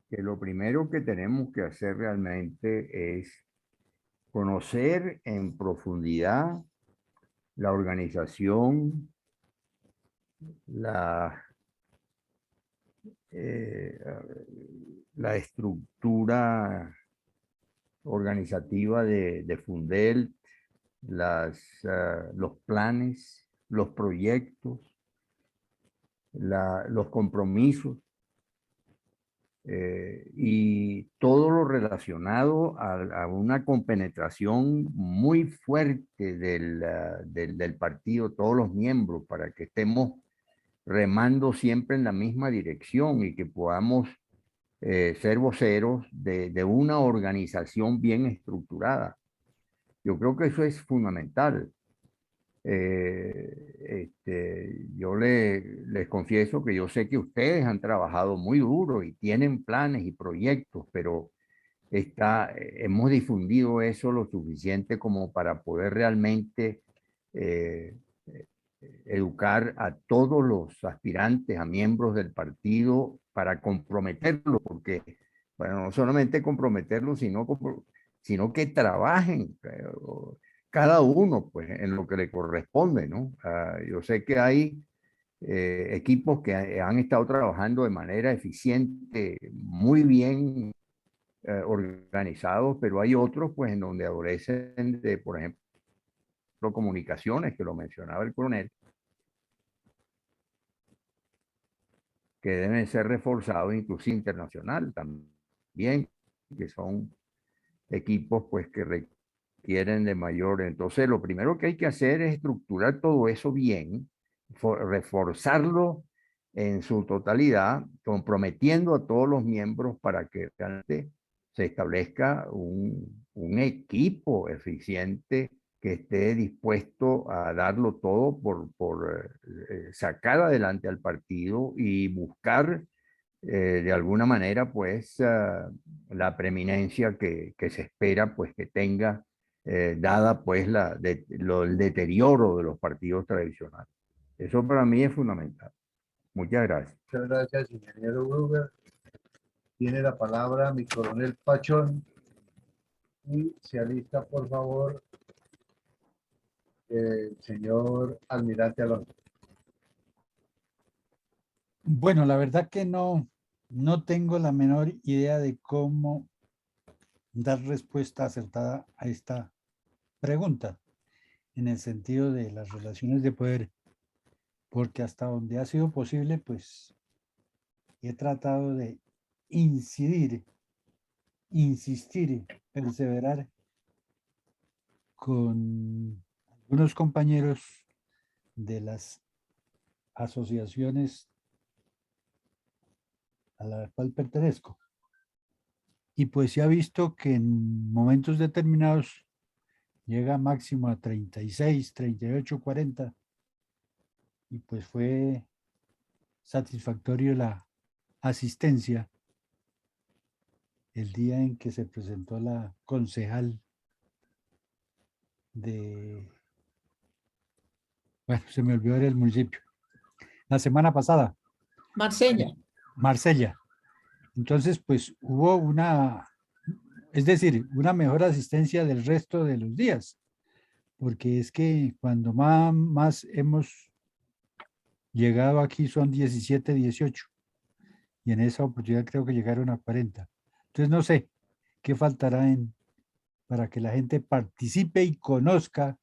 que lo primero que tenemos que hacer realmente es conocer en profundidad la organización, la estructura organizativa de Fundelt, los planes, los proyectos, los compromisos y todo lo relacionado a una compenetración muy fuerte del partido, todos los miembros, para que estemos remando siempre en la misma dirección y que podamos ser voceros de una organización bien estructurada. Yo creo que eso es fundamental. Yo les confieso que yo sé que ustedes han trabajado muy duro y tienen planes y proyectos, pero hemos difundido eso lo suficiente como para poder realmente educar a todos los aspirantes, a miembros del partido, para comprometerlos, porque, bueno, no solamente comprometerlos, sino que trabajen cada uno pues en lo que le corresponde, ¿no? Yo sé que hay equipos que han estado trabajando de manera eficiente, muy bien organizados, pero hay otros pues en donde adolecen de, por ejemplo, comunicaciones, que lo mencionaba el coronel, que deben ser reforzados inclusive internacional también, que son equipos pues que requieren de mayor. Entonces lo primero que hay que hacer es estructurar todo eso bien, reforzarlo en su totalidad, comprometiendo a todos los miembros para que realmente se establezca un equipo eficiente que esté dispuesto a darlo todo por sacar adelante al partido y buscar de alguna manera pues la preeminencia que se espera pues que tenga dada pues el deterioro de los partidos tradicionales. Eso para mí es fundamental. Muchas gracias. Muchas gracias, ingeniero Gruber. Tiene la palabra mi coronel Pachón. Y se alista, por favor, el señor almirante Alonso. Bueno, la verdad que no tengo la menor idea de cómo dar respuesta acertada a esta pregunta, en el sentido de las relaciones de poder, porque hasta donde ha sido posible, pues he tratado de insistir, perseverar con algunos compañeros de las asociaciones a la cual pertenezco. Y pues se ha visto que en momentos determinados llega máximo a 36, 38, 40. Y pues fue satisfactorio la asistencia el día en que se presentó la concejal de... Bueno, se me olvidó el municipio. La semana pasada. Marsella. Entonces, pues hubo una mejor asistencia del resto de los días, porque es que cuando más hemos llegado aquí son 17, 18, y en esa oportunidad creo que llegaron a 40. Entonces no sé qué faltará para que la gente participe y conozca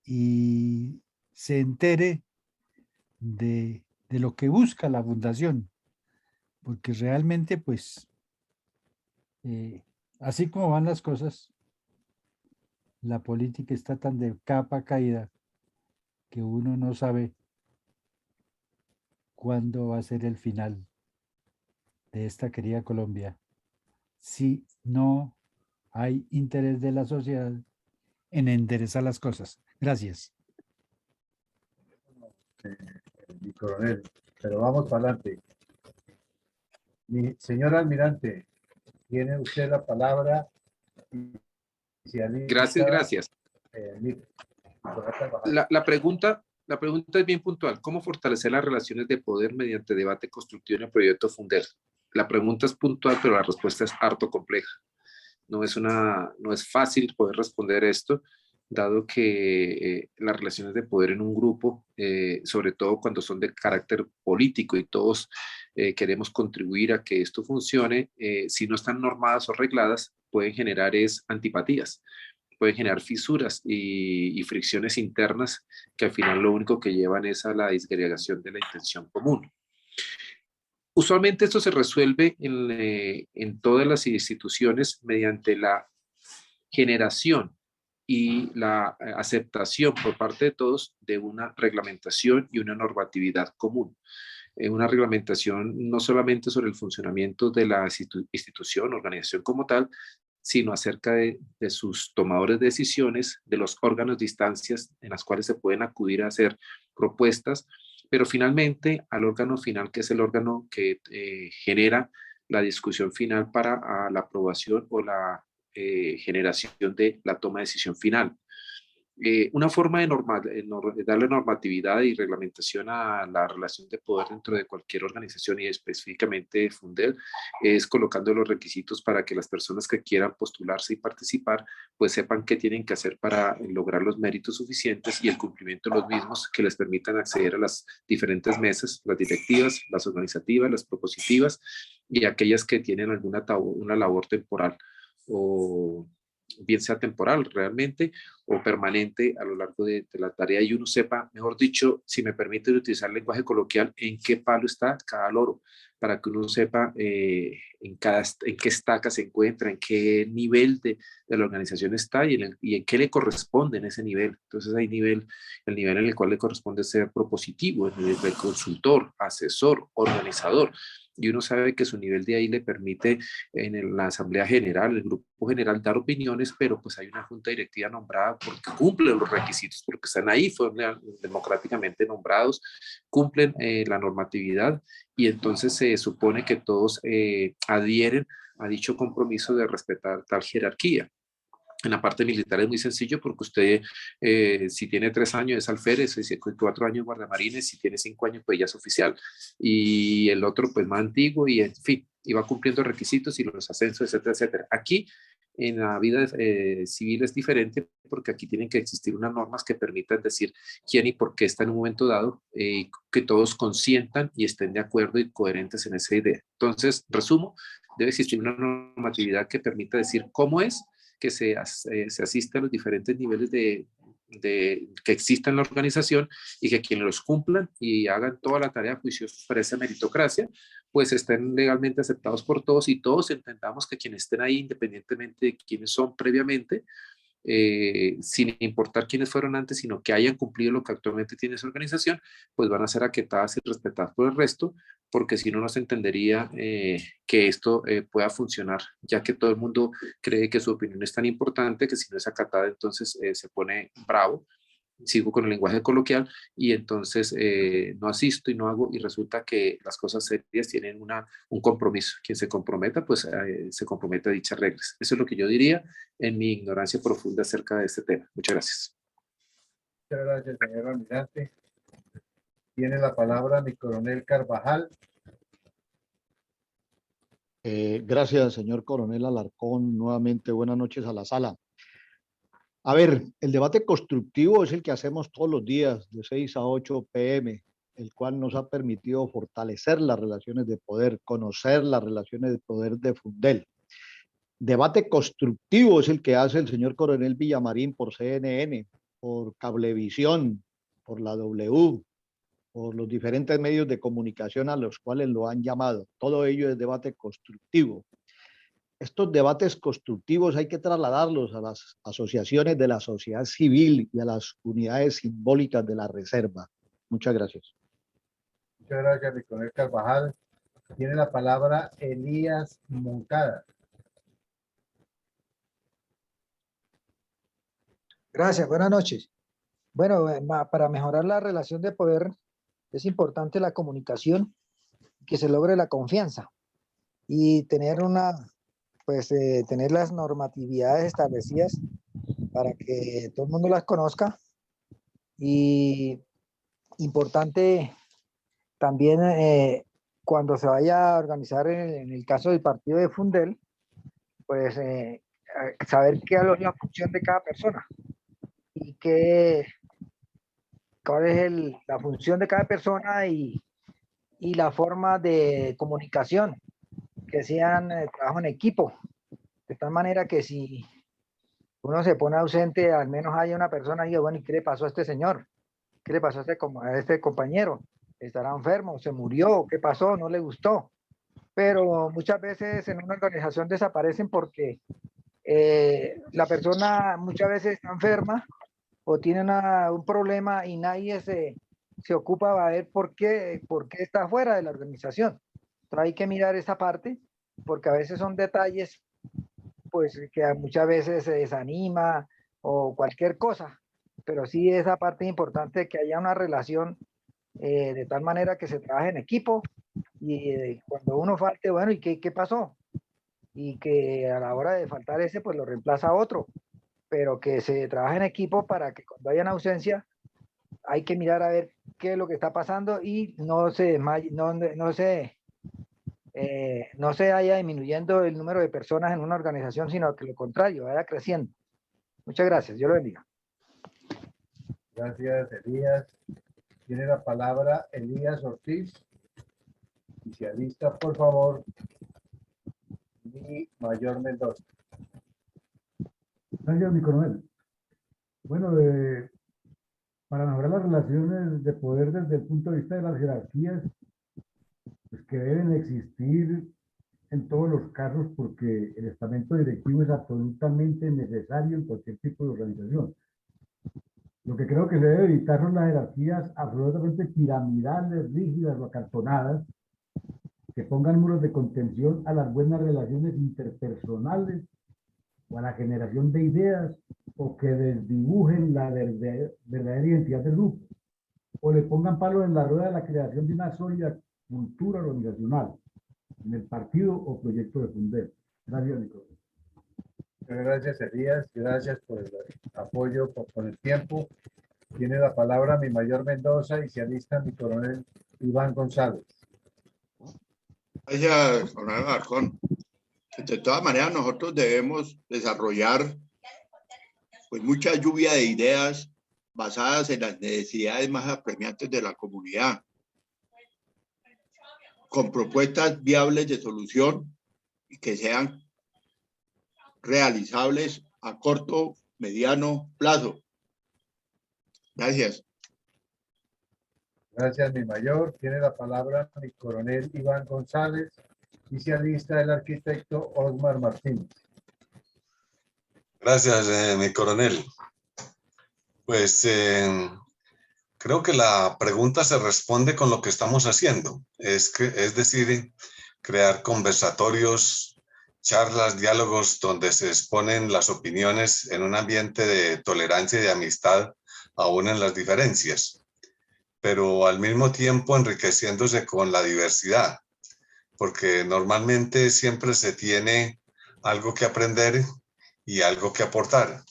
y se entere de lo que busca la fundación, porque realmente, pues, así como van las cosas, la política está tan de capa caída que uno no sabe cuándo va a ser el final de esta querida Colombia si no hay interés de la sociedad en enderezar las cosas. Gracias. Mi coronel, pero vamos para adelante. Mi señor almirante, tiene usted la palabra. Gracias. La pregunta es bien puntual. ¿Cómo fortalecer las relaciones de poder mediante debate constructivo en el proyecto Fundel? La pregunta es puntual, pero la respuesta es harto compleja. No es fácil poder responder esto, dado que las relaciones de poder en un grupo, sobre todo cuando son de carácter político y todos queremos contribuir a que esto funcione, si no están normadas o regladas, pueden generar antipatías, pueden generar fisuras y fricciones internas que al final lo único que llevan es a la disgregación de la intención común. Usualmente esto se resuelve en todas las instituciones mediante la generación y la aceptación por parte de todos de una reglamentación y una normatividad común. Una reglamentación no solamente sobre el funcionamiento de la institución, organización como tal, sino acerca de sus tomadores de decisiones, de los órganos de instancias en las cuales se pueden acudir a hacer propuestas, pero finalmente al órgano final, que es el órgano que genera la discusión final para la aprobación o la generación de la toma de decisión final. Una forma de darle normatividad y reglamentación a la relación de poder dentro de cualquier organización y específicamente de Fundel es colocando los requisitos para que las personas que quieran postularse y participar pues sepan qué tienen que hacer para lograr los méritos suficientes y el cumplimiento de los mismos que les permitan acceder a las diferentes mesas, las directivas, las organizativas, las propositivas y aquellas que tienen una labor temporal o bien sea temporal realmente o permanente a lo largo de la tarea y uno sepa, mejor dicho, si me permite utilizar lenguaje coloquial, en qué palo está cada loro, para que uno sepa en qué estaca se encuentra, en qué nivel de la organización está y en qué le corresponde en ese nivel. Entonces hay el nivel en el cual le corresponde ser propositivo, el nivel de consultor, asesor, organizador. Y uno sabe que su nivel de ahí le permite en la asamblea general, el grupo general, dar opiniones, pero pues hay una junta directiva nombrada porque cumple los requisitos, porque están ahí, fueron democráticamente nombrados, cumplen la normatividad y entonces se supone que todos adhieren a dicho compromiso de respetar tal jerarquía. En la parte militar es muy sencillo porque usted, si tiene 3 años es alférez, si 4 años guardamarines, si tiene 5 años pues ya es oficial. Y el otro pues más antiguo y en fin, y va cumpliendo requisitos y los ascensos, etcétera, etcétera. Aquí en la vida civil es diferente porque aquí tienen que existir unas normas que permitan decir quién y por qué está en un momento dado, que todos consientan y estén de acuerdo y coherentes en esa idea. Entonces, resumo, debe existir una normatividad que permita decir cómo es que se asiste a los diferentes niveles que exista en la organización y que quienes los cumplan y hagan toda la tarea juiciosa para esa meritocracia, pues estén legalmente aceptados por todos y todos entendamos que quienes estén ahí, independientemente de quiénes son previamente, sin importar quiénes fueron antes, sino que hayan cumplido lo que actualmente tiene esa organización, pues van a ser acatadas y respetadas por el resto, porque si no, no se entendería que esto pueda funcionar, ya que todo el mundo cree que su opinión es tan importante que si no es acatada, entonces se pone bravo. Sigo con el lenguaje coloquial y entonces no asisto y no hago y resulta que las cosas serias tienen un compromiso. Quien se comprometa, pues se compromete a dichas reglas. Eso es lo que yo diría en mi ignorancia profunda acerca de este tema. Muchas gracias. Muchas gracias, señor almirante. Tiene la palabra mi coronel Carvajal. Gracias, señor coronel Alarcón. Nuevamente, buenas noches a la sala. A ver, el debate constructivo es el que hacemos todos los días de 6 a 8 p.m., el cual nos ha permitido fortalecer las relaciones de poder, conocer las relaciones de poder de Fundel. Debate constructivo es el que hace el señor Coronel Villamarín por CNN, por Cablevisión, por la W, por los diferentes medios de comunicación a los cuales lo han llamado. Todo ello es debate constructivo. Estos debates constructivos hay que trasladarlos a las asociaciones de la sociedad civil y a las unidades simbólicas de la reserva. Muchas gracias. Muchas gracias, mi coronel Carvajal. Tiene la palabra Elías Moncada. Gracias, buenas noches. Bueno, para mejorar la relación de poder es importante la comunicación, que se logre la confianza y tener tener las normatividades establecidas para que todo el mundo las conozca. Y importante también cuando se vaya a organizar en el caso del partido de Fundel, pues saber qué es la función de cada persona y cuál es la función de cada persona y la forma de comunicación, que sean trabajo en equipo, de tal manera que si uno se pone ausente, al menos haya una persona y diga, bueno, ¿y qué le pasó a este señor? ¿Qué le pasó a este compañero? ¿Estará enfermo? ¿Se murió? ¿Qué pasó? ¿No le gustó? Pero muchas veces en una organización desaparecen porque la persona muchas veces está enferma o tiene un problema y nadie se ocupa de ver por qué está fuera de la organización. Entonces hay que mirar esa parte porque a veces son detalles pues que muchas veces se desanima o cualquier cosa, pero sí esa parte importante de que haya una relación de tal manera que se trabaje en equipo y cuando uno falte, bueno, ¿y qué pasó? Y que a la hora de faltar ese, pues lo reemplaza otro, pero que se trabaje en equipo para que cuando haya una ausencia hay que mirar a ver qué es lo que está pasando y no se haya disminuyendo el número de personas en una organización, sino que lo contrario, vaya creciendo. Muchas gracias, Dios lo bendiga. Gracias, Elías. Tiene la palabra Elías Ortiz. Y se alista, por favor, mi mayor Mendoza. Gracias, mi coronel. Bueno, para mejorar las relaciones de poder desde el punto de vista de las jerarquías, pues que deben existir en todos los casos, porque el estamento directivo es absolutamente necesario en cualquier tipo de organización. Lo que creo que se debe evitar son las jerarquías absolutamente piramidales, rígidas o acartonadas, que pongan muros de contención a las buenas relaciones interpersonales o a la generación de ideas, o que desdibujen la verdadera identidad del grupo, o le pongan palos en la rueda de la creación de una sólida cultura organizacional en el partido o proyecto de Fundel. Gracias, Nicolás. Muchas gracias, Elías. Gracias por el apoyo, por el tiempo. Tiene la palabra mi mayor Mendoza y se alista mi coronel Iván González. Gracias, coronel Alarcón. De todas maneras, nosotros debemos desarrollar pues mucha lluvia de ideas basadas en las necesidades más apremiantes de la comunidad, con propuestas viables de solución y que sean realizables a corto, mediano plazo. Gracias. Gracias, mi mayor. Tiene la palabra mi coronel Iván González y se alista el arquitecto Osmar Martínez. Gracias, mi coronel. Pues creo que la pregunta se responde con lo que estamos haciendo. Es decir, crear conversatorios, charlas, diálogos donde se exponen las opiniones en un ambiente de tolerancia y de amistad, aún en las diferencias, pero al mismo tiempo enriqueciéndose con la diversidad, porque normalmente siempre se tiene algo que aprender y algo que aportar.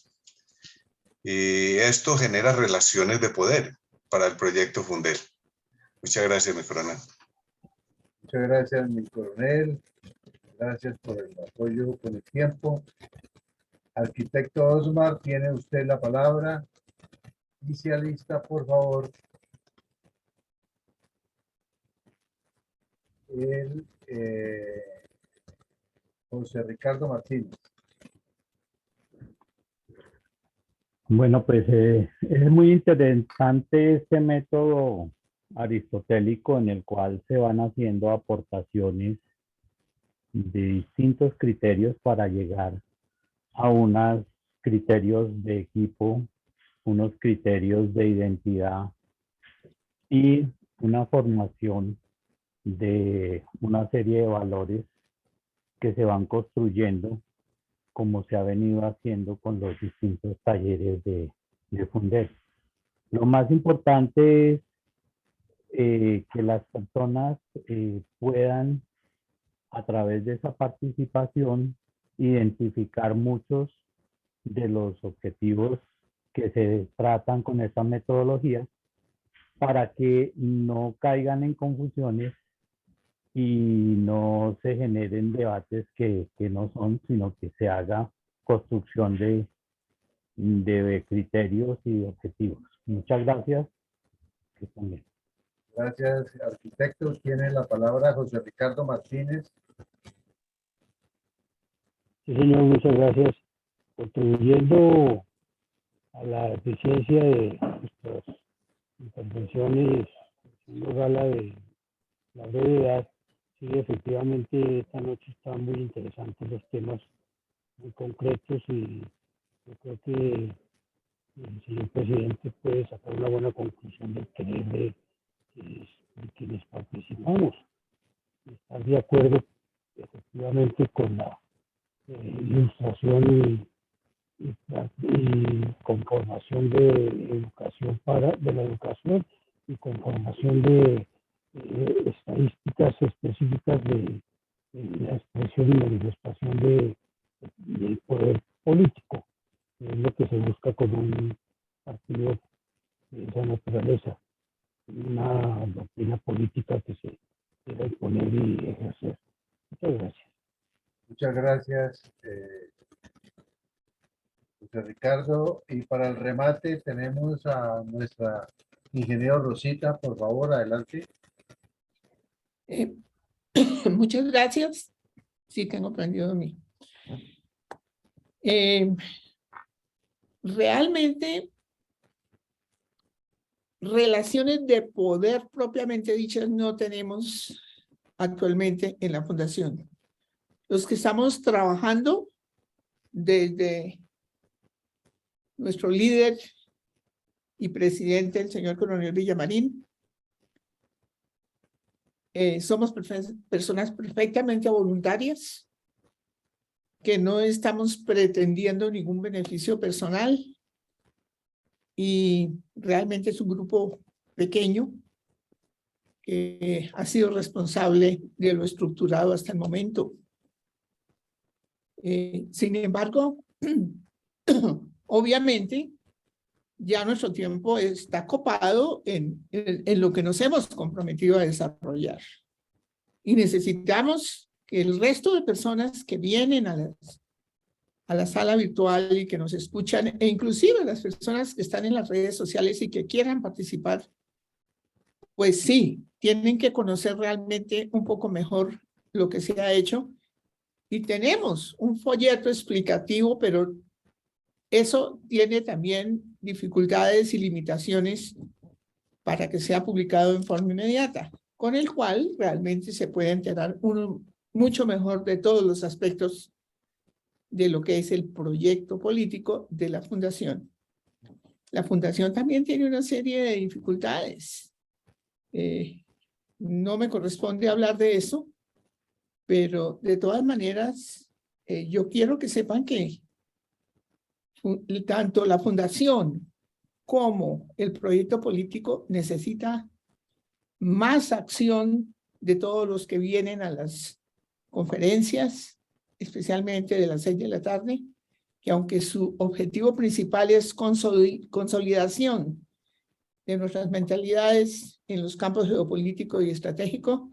Y esto genera relaciones de poder para el proyecto Fundel. Muchas gracias, mi coronel. Muchas gracias, mi coronel. Gracias por el apoyo, por el tiempo. Arquitecto Osmar, tiene usted la palabra. Y se alista, por favor, el José Ricardo Martínez. Bueno, pues es muy interesante este método aristotélico en el cual se van haciendo aportaciones de distintos criterios para llegar a unos criterios de equipo, unos criterios de identidad y una formación de una serie de valores que se van construyendo como se ha venido haciendo con los distintos talleres de Fundec. Lo más importante es que las personas puedan, a través de esa participación, identificar muchos de los objetivos que se tratan con esta metodología para que no caigan en confusiones y no se generen debates que no son, sino que se haga construcción de criterios y de objetivos. Muchas gracias. Que estén bien. Gracias, arquitecto. Tiene la palabra José Ricardo Martínez. Sí, señor, muchas gracias. Contribuyendo a la eficiencia de nuestras intervenciones, haciendo gala de la brevedad, sí, efectivamente, esta noche están muy interesantes los temas muy concretos y yo creo que el señor presidente puede sacar una buena conclusión del querer de quienes participamos. Estar de acuerdo efectivamente con la ilustración y conformación de educación de la educación y conformación de estadísticas específicas de la expresión y manifestación del poder político. Es lo que se busca con un partido de esa naturaleza, una doctrina política que se quiera imponer y ejercer. Muchas gracias. Muchas gracias, José Ricardo. Y para el remate tenemos a nuestra ingeniero Rosita. Por favor, adelante. Muchas gracias. Sí, tengo prendido mi. Realmente, relaciones de poder propiamente dichas no tenemos actualmente en la fundación. Los que estamos trabajando desde nuestro líder y presidente, el señor Coronel Villamarín, somos personas perfectamente voluntarias, que no estamos pretendiendo ningún beneficio personal y realmente es un grupo pequeño que ha sido responsable de lo estructurado hasta el momento. Sin embargo, obviamente, ya nuestro tiempo está copado en lo que nos hemos comprometido a desarrollar. Y necesitamos que el resto de personas que vienen a la sala virtual y que nos escuchan, e inclusive las personas que están en las redes sociales y que quieran participar, pues sí, tienen que conocer realmente un poco mejor lo que se ha hecho. Y tenemos un folleto explicativo, pero eso tiene también dificultades y limitaciones para que sea publicado en forma inmediata, con el cual realmente se puede enterar uno mucho mejor de todos los aspectos de lo que es el proyecto político de la fundación. La fundación también tiene una serie de dificultades. No me corresponde hablar de eso, pero de todas maneras, yo quiero que sepan que tanto la fundación como el proyecto político necesita más acción de todos los que vienen a las conferencias, especialmente de las 6 de la tarde, que aunque su objetivo principal es consolidación de nuestras mentalidades en los campos geopolítico y estratégico,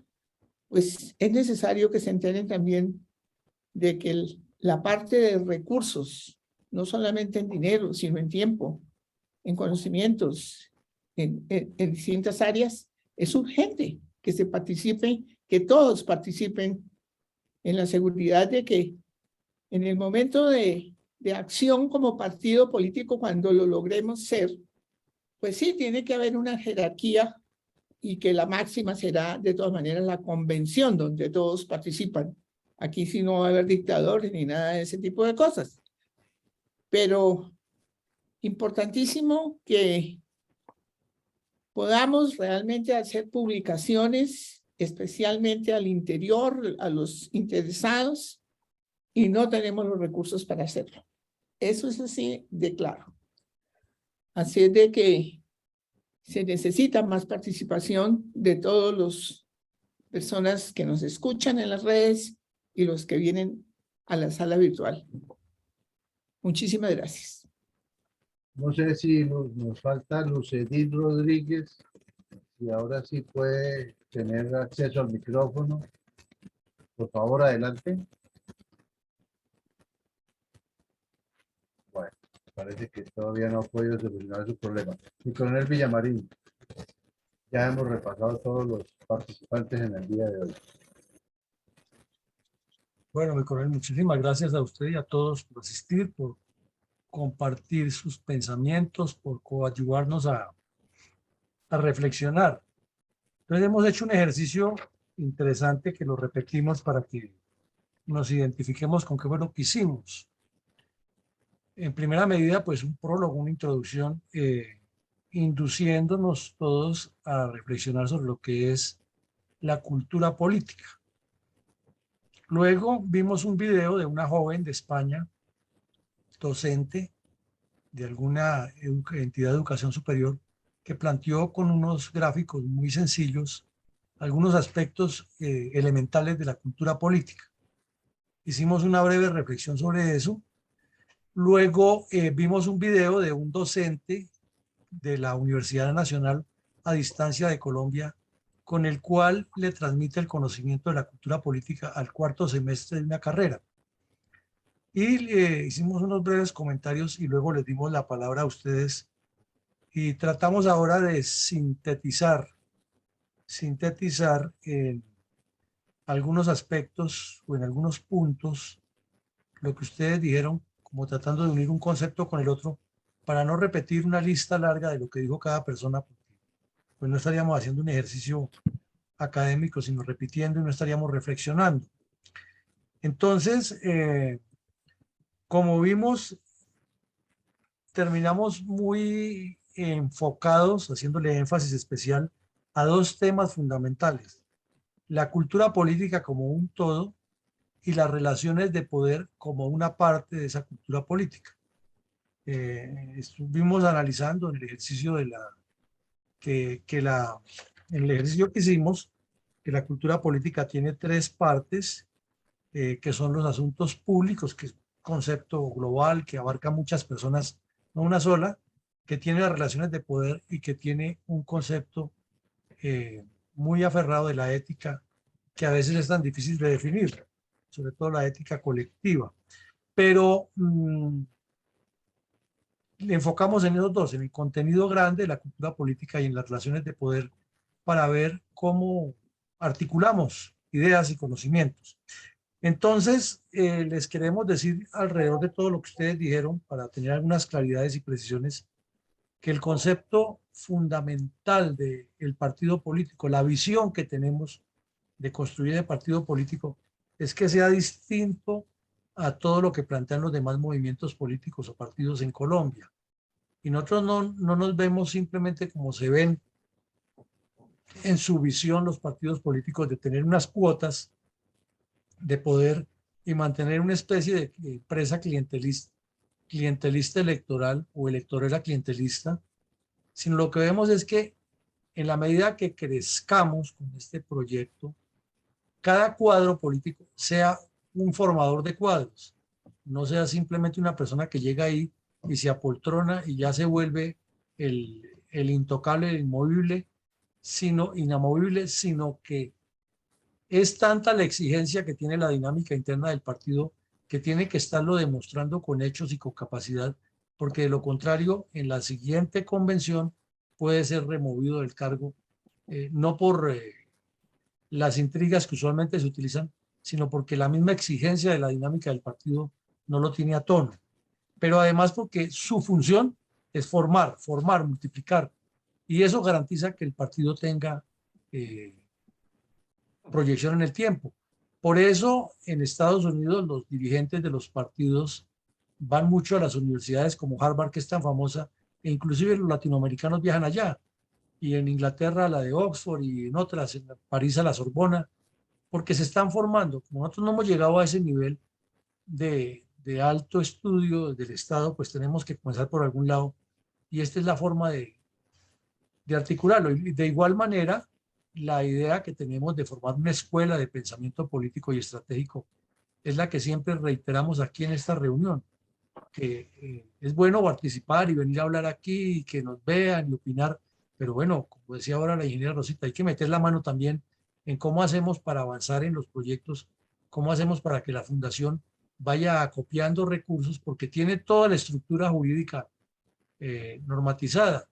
pues es necesario que se enteren también de que la parte de recursos, no solamente en dinero, sino en tiempo, en conocimientos, en distintas áreas, es urgente que se participe, que todos participen en la seguridad de que en el momento de acción como partido político, cuando lo logremos ser, pues sí, tiene que haber una jerarquía y que la máxima será de todas maneras la convención donde todos participan. Aquí sí no va a haber dictadores ni nada de ese tipo de cosas. Pero importantísimo que podamos realmente hacer publicaciones, especialmente al interior, a los interesados, y no tenemos los recursos para hacerlo. Eso es así de claro. Así es de que se necesita más participación de todas las personas que nos escuchan en las redes y los que vienen a la sala virtual. Muchísimas gracias. No sé si nos falta Lucedit Rodríguez, y ahora sí puede tener acceso al micrófono. Por favor, adelante. Bueno, parece que todavía no ha podido solucionar su problema. Mi coronel Villamarín, ya hemos repasado todos los participantes en el día de hoy. Bueno, mi coronel, muchísimas gracias a usted y a todos por asistir, por compartir sus pensamientos, por coadyuvarnos a reflexionar. Entonces hemos hecho un ejercicio interesante que lo repetimos para que nos identifiquemos con qué fue lo que hicimos. En primera medida, pues un prólogo, una introducción, induciéndonos todos a reflexionar sobre lo que es la cultura política. Luego vimos un video de una joven de España, docente de alguna entidad de educación superior, que planteó con unos gráficos muy sencillos algunos aspectos elementales de la cultura política. Hicimos una breve reflexión sobre eso. Luego vimos un video de un docente de la Universidad Nacional a Distancia de Colombia, con el cual le transmite el conocimiento de la cultura política al cuarto semestre de una carrera. Y hicimos unos breves comentarios y luego les dimos la palabra a ustedes y tratamos ahora de sintetizar en algunos aspectos o en algunos puntos lo que ustedes dijeron, como tratando de unir un concepto con el otro para no repetir una lista larga de lo que dijo cada persona, pues no estaríamos haciendo un ejercicio académico, sino repitiendo y no estaríamos reflexionando. Entonces, como vimos, terminamos muy enfocados, haciéndole énfasis especial a dos temas fundamentales: la cultura política como un todo y las relaciones de poder como una parte de esa cultura política. Estuvimos analizando en el ejercicio en el ejercicio que hicimos, que la cultura política tiene tres partes, que son los asuntos públicos, que es un concepto global que abarca muchas personas, no una sola, que tiene las relaciones de poder y que tiene un concepto muy aferrado de la ética, que a veces es tan difícil de definir, sobre todo la ética colectiva. Pero le enfocamos en esos dos, en el contenido grande de la cultura política y en las relaciones de poder, para ver cómo articulamos ideas y conocimientos. Entonces, les queremos decir alrededor de todo lo que ustedes dijeron, para tener algunas claridades y precisiones, que el concepto fundamental del partido político, la visión que tenemos de construir el partido político, es que sea distinto a todo lo que plantean los demás movimientos políticos o partidos en Colombia. Y nosotros no nos vemos simplemente como se ven en su visión los partidos políticos, de tener unas cuotas de poder y mantener una especie de empresa clientelista electoral o electorera clientelista, sino lo que vemos es que en la medida que crezcamos con este proyecto, cada cuadro político sea un formador de cuadros, no sea simplemente una persona que llega ahí y se apoltrona y ya se vuelve el intocable, el inamovible, sino que es tanta la exigencia que tiene la dinámica interna del partido que tiene que estarlo demostrando con hechos y con capacidad, porque de lo contrario, en la siguiente convención puede ser removido del cargo, no por las intrigas que usualmente se utilizan, sino porque la misma exigencia de la dinámica del partido no lo tiene a tono. Pero además porque su función es formar, multiplicar, y eso garantiza que el partido tenga proyección en el tiempo. Por eso en Estados Unidos los dirigentes de los partidos van mucho a las universidades como Harvard, que es tan famosa, e inclusive los latinoamericanos viajan allá, y en Inglaterra la de Oxford y en otras, en París a la Sorbona, porque se están formando. Como nosotros no hemos llegado a ese nivel de alto estudio del Estado, pues tenemos que comenzar por algún lado, y esta es la forma de articularlo. Y de igual manera, la idea que tenemos de formar una escuela de pensamiento político y estratégico es la que siempre reiteramos aquí en esta reunión, que es bueno participar y venir a hablar aquí y que nos vean y opinar, pero bueno, como decía ahora la ingeniera Rosita, hay que meter la mano también en cómo hacemos para avanzar en los proyectos, cómo hacemos para que la fundación vaya acopiando recursos, porque tiene toda la estructura jurídica normatizada,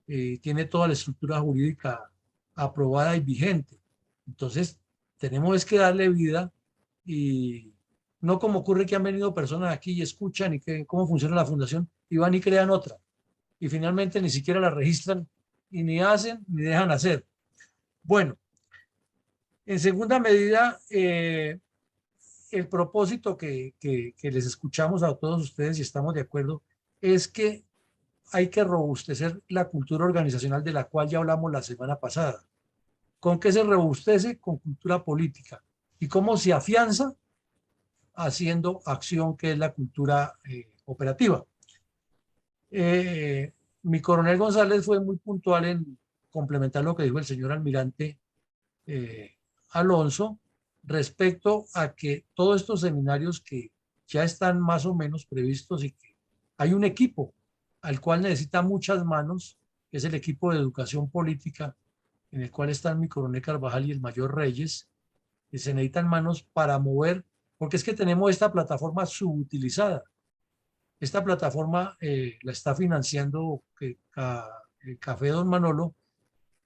tiene toda la estructura jurídica aprobada y vigente. Entonces, tenemos que darle vida, y no como ocurre que han venido personas aquí y escuchan y que, cómo funciona la fundación y van y crean otra. Y finalmente ni siquiera la registran y ni hacen ni dejan hacer. Bueno, en segunda medida, el propósito que les escuchamos a todos ustedes y estamos de acuerdo es que hay que robustecer la cultura organizacional de la cual ya hablamos la semana pasada. ¿Con qué se robustece? Con cultura política. ¿Y cómo se afianza? Haciendo acción, que es la cultura operativa. Mi coronel González fue muy puntual en complementar lo que dijo el señor almirante Alonso respecto a que todos estos seminarios que ya están más o menos previstos, y que hay un equipo al cual necesita muchas manos, que es el equipo de educación política, en el cual están mi coronel Carvajal y el mayor Reyes, que se necesitan manos para mover, porque es que tenemos esta plataforma subutilizada. Esta plataforma la está financiando el Café Don Manolo,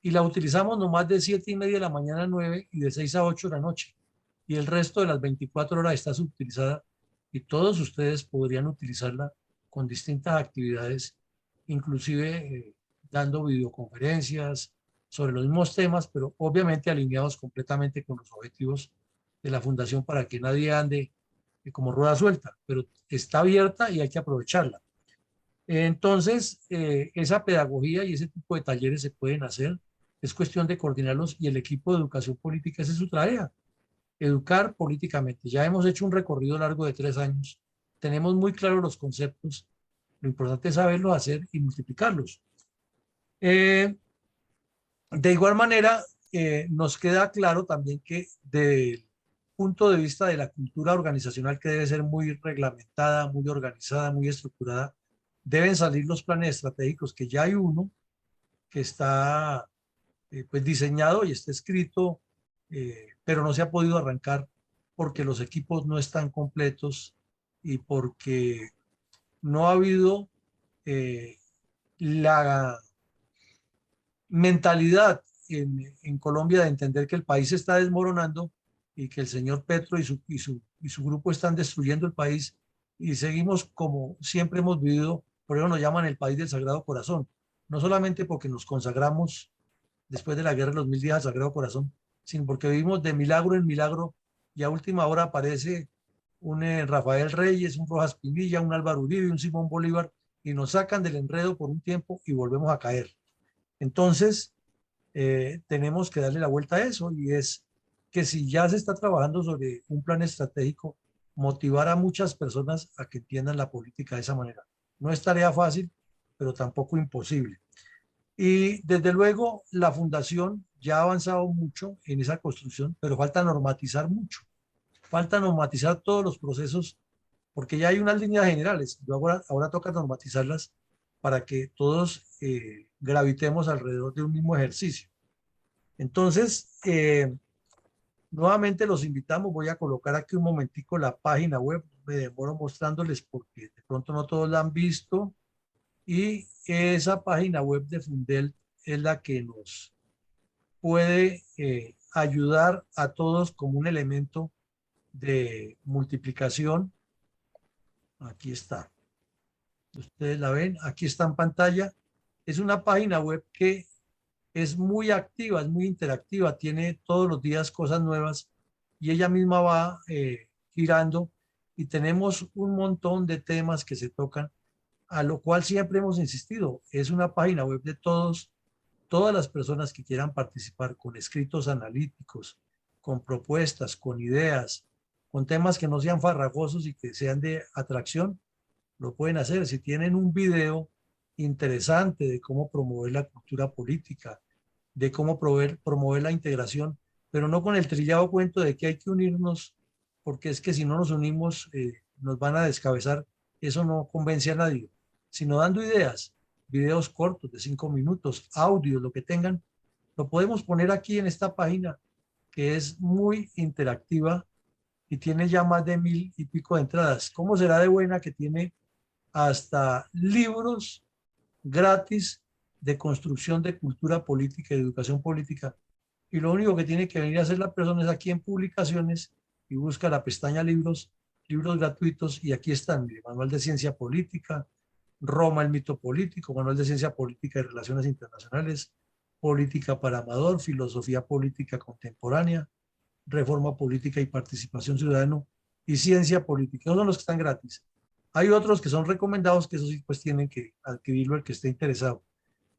y la utilizamos nomás de 7:30 de la mañana a 9 y de 6 a 8 de la noche. Y el resto de las 24 horas está subutilizada, y todos ustedes podrían utilizarla con distintas actividades, inclusive dando videoconferencias sobre los mismos temas, pero obviamente alineados completamente con los objetivos de la Fundación, para que nadie ande como rueda suelta, pero está abierta y hay que aprovecharla. Entonces, esa pedagogía y ese tipo de talleres se pueden hacer, es cuestión de coordinarlos, y el equipo de educación política, esa es su tarea, educar políticamente. Ya hemos hecho un recorrido largo de 3 años, tenemos muy claros los conceptos, lo importante es saberlos hacer y multiplicarlos. De igual manera, nos queda claro también que desde el punto de vista de la cultura organizacional, que debe ser muy reglamentada, muy organizada, muy estructurada, deben salir los planes estratégicos, que ya hay uno que está pues diseñado y está escrito, pero no se ha podido arrancar porque los equipos no están completos y porque no ha habido la mentalidad en Colombia de entender que el país se está desmoronando y que el señor Petro y su grupo están destruyendo el país, y seguimos como siempre hemos vivido. Por eso nos llaman el país del Sagrado Corazón, no solamente porque nos consagramos después de la guerra de los 1000 días al Sagrado Corazón, sino porque vivimos de milagro en milagro, y a última hora aparece un Rafael Reyes, un Rojas Pinilla, un Álvaro Uribe, un Simón Bolívar, y nos sacan del enredo por un tiempo y volvemos a caer. Entonces, tenemos que darle la vuelta a eso, y es que si ya se está trabajando sobre un plan estratégico, motivar a muchas personas a que entiendan la política de esa manera. No es tarea fácil, pero tampoco imposible. Y desde luego la fundación ya ha avanzado mucho en esa construcción, pero falta normatizar mucho. Falta normatizar todos los procesos, porque ya hay unas líneas generales, ahora toca normatizarlas para que todos gravitemos alrededor de un mismo ejercicio. Entonces, nuevamente los invitamos. Voy a colocar aquí un momentico la página web, me demoro mostrándoles porque de pronto no todos la han visto, y esa página web de Fundel es la que nos puede ayudar a todos como un elemento de multiplicación. Aquí está. Ustedes la ven, aquí está en pantalla. Es una página web que es muy activa, es muy interactiva, tiene todos los días cosas nuevas y ella misma va girando y tenemos un montón de temas que se tocan, a lo cual siempre hemos insistido. Es una página web de todas las personas que quieran participar con escritos analíticos, con propuestas, con ideas, con temas que no sean farragosos y que sean de atracción, lo pueden hacer. Si tienen un video interesante de cómo promover la cultura política, de cómo promover la integración, pero no con el trillado cuento de que hay que unirnos, porque es que si no nos unimos nos van a descabezar. Eso no convence a nadie, sino dando ideas, videos cortos de 5 minutos, audios, lo que tengan, lo podemos poner aquí en esta página que es muy interactiva y tiene ya más de 1000 y pico de entradas. ¿Cómo será de buena que tiene hasta libros gratis de construcción de cultura política y de educación política? Y lo único que tiene que venir a hacer la persona es aquí en publicaciones y busca la pestaña libros gratuitos, y aquí están: Manual de Ciencia Política, Roma, el mito político, Manual de Ciencia Política y Relaciones Internacionales, Política para Amador, Filosofía Política Contemporánea, Reforma Política y Participación Ciudadana y Ciencia Política. Esos son los que están gratis. Hay otros que son recomendados, que eso sí pues tienen que adquirirlo el que esté interesado.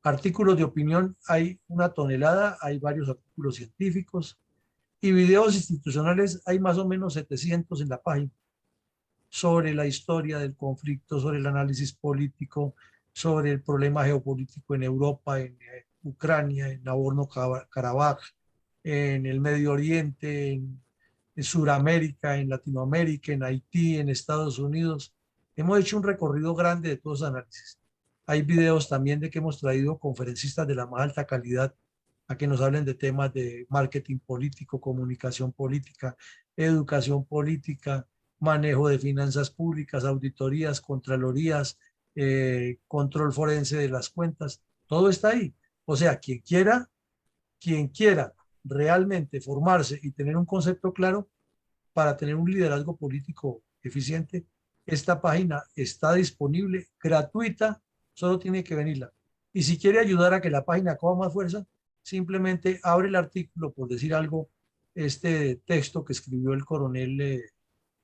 Artículos de opinión hay una tonelada, hay varios artículos científicos, y videos institucionales hay más o menos 700 en la página, sobre la historia del conflicto, sobre el análisis político, sobre el problema geopolítico en Europa, en Ucrania, en Nagorno-Karabaj, en el Medio Oriente, en Sudamérica, en Latinoamérica, en Haití, en Estados Unidos. Hemos hecho un recorrido grande de todos los análisis. Hay videos también de que hemos traído conferencistas de la más alta calidad a que nos hablen de temas de marketing político, comunicación política, educación política, manejo de finanzas públicas, auditorías, contralorías, control forense de las cuentas. Todo está ahí. O sea, quien quiera realmente formarse y tener un concepto claro para tener un liderazgo político eficiente, esta página está disponible, gratuita, solo tiene que venirla. Y si quiere ayudar a que la página coja más fuerza, simplemente abre el artículo, por decir algo, este texto que escribió el coronel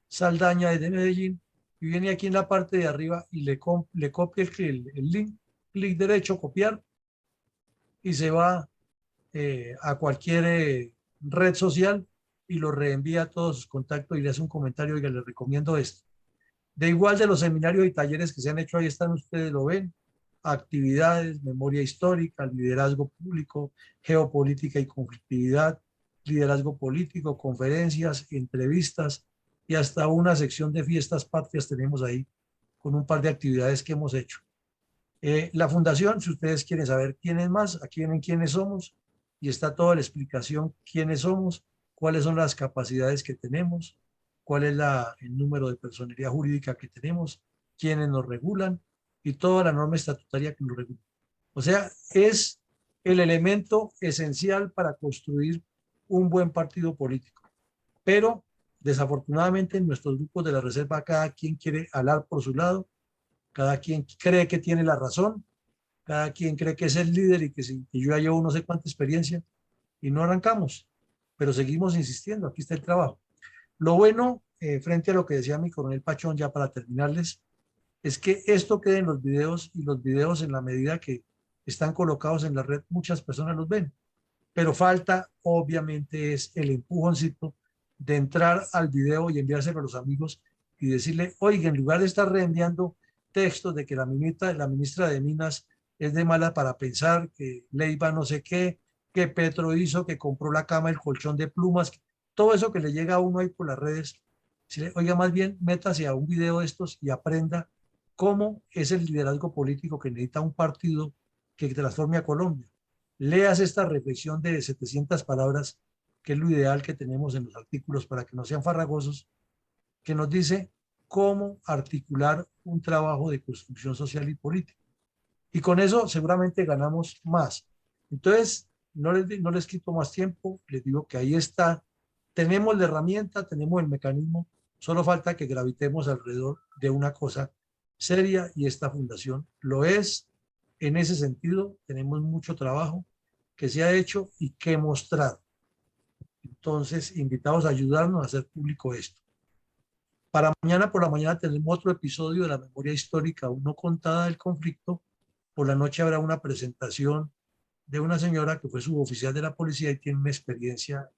Saldaña desde Medellín, y viene aquí en la parte de arriba y le copia el link, clic derecho, copiar, y se va a cualquier red social y lo reenvía a todos sus contactos y le hace un comentario: oiga, le recomiendo esto. De igual, de los seminarios y talleres que se han hecho, ahí están, ustedes lo ven: actividades, memoria histórica, liderazgo público, geopolítica y conflictividad, liderazgo político, conferencias, entrevistas, y hasta una sección de fiestas patrias tenemos ahí, con un par de actividades que hemos hecho. La fundación, si ustedes quieren saber quién es más, aquí vienen quiénes somos, y está toda la explicación: quiénes somos, cuáles son las capacidades que tenemos, cuál es el número de personería jurídica que tenemos, quiénes nos regulan, y toda la norma estatutaria que nos regula. O sea, es el elemento esencial para construir un buen partido político. Pero desafortunadamente en nuestros grupos de la reserva cada quien quiere hablar por su lado, cada quien cree que tiene la razón, cada quien cree que es el líder y que yo ya llevo no sé cuánta experiencia, y no arrancamos, pero seguimos insistiendo. Aquí está el trabajo. Lo bueno, frente a lo que decía mi coronel Pachón, ya para terminarles, es que esto quede en los videos, y los videos, en la medida que están colocados en la red, muchas personas los ven, pero falta obviamente es el empujoncito de entrar al video y enviárselo a los amigos y decirle: oiga, en lugar de estar reenviando textos de que la ministra de Minas es de mala para pensar, que Leiva no sé qué, que Petro hizo, que compró la cama, el colchón de plumas, todo eso que le llega a uno ahí por las redes, oiga, más bien métase a un video de estos y aprenda cómo es el liderazgo político que necesita un partido que transforme a Colombia. Leas esta reflexión de 700 palabras, que es lo ideal que tenemos en los artículos para que no sean farragosos, que nos dice cómo articular un trabajo de construcción social y política. Y con eso seguramente ganamos más. Entonces, no les quito más tiempo, les digo que ahí está Tenemos la herramienta, tenemos el mecanismo, solo falta que gravitemos alrededor de una cosa seria y esta fundación lo es. En ese sentido, tenemos mucho trabajo que se ha hecho y que mostrar. Entonces, invitados a ayudarnos a hacer público esto. Para mañana por la mañana tenemos otro episodio de la memoria histórica aún no contada del conflicto. Por la noche habrá una presentación de una señora que fue suboficial de la policía y tiene una experiencia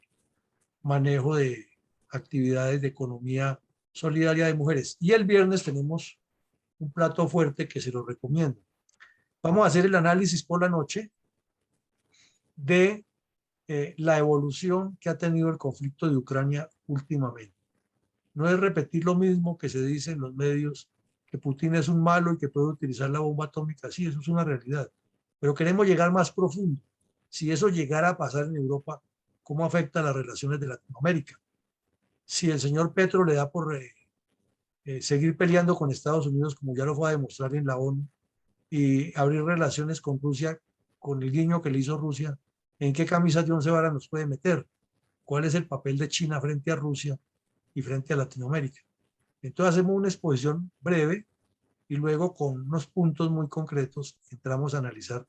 manejo de actividades de economía solidaria de mujeres. Y el viernes tenemos un plato fuerte que se lo recomiendo. Vamos a hacer el análisis por la noche de la evolución que ha tenido el conflicto de Ucrania últimamente. No es repetir lo mismo que se dice en los medios, que Putin es un malo y que puede utilizar la bomba atómica. Sí, eso es una realidad. Pero queremos llegar más profundo. Si eso llegara a pasar en Europa, ¿cómo afecta las relaciones de Latinoamérica? Si el señor Petro le da por seguir peleando con Estados Unidos, como ya lo fue a demostrar en la ONU, y abrir relaciones con Rusia, con el guiño que le hizo Rusia, ¿en qué camisa de once varas nos puede meter? ¿Cuál es el papel de China frente a Rusia y frente a Latinoamérica? Entonces hacemos una exposición breve y luego con unos puntos muy concretos entramos a analizar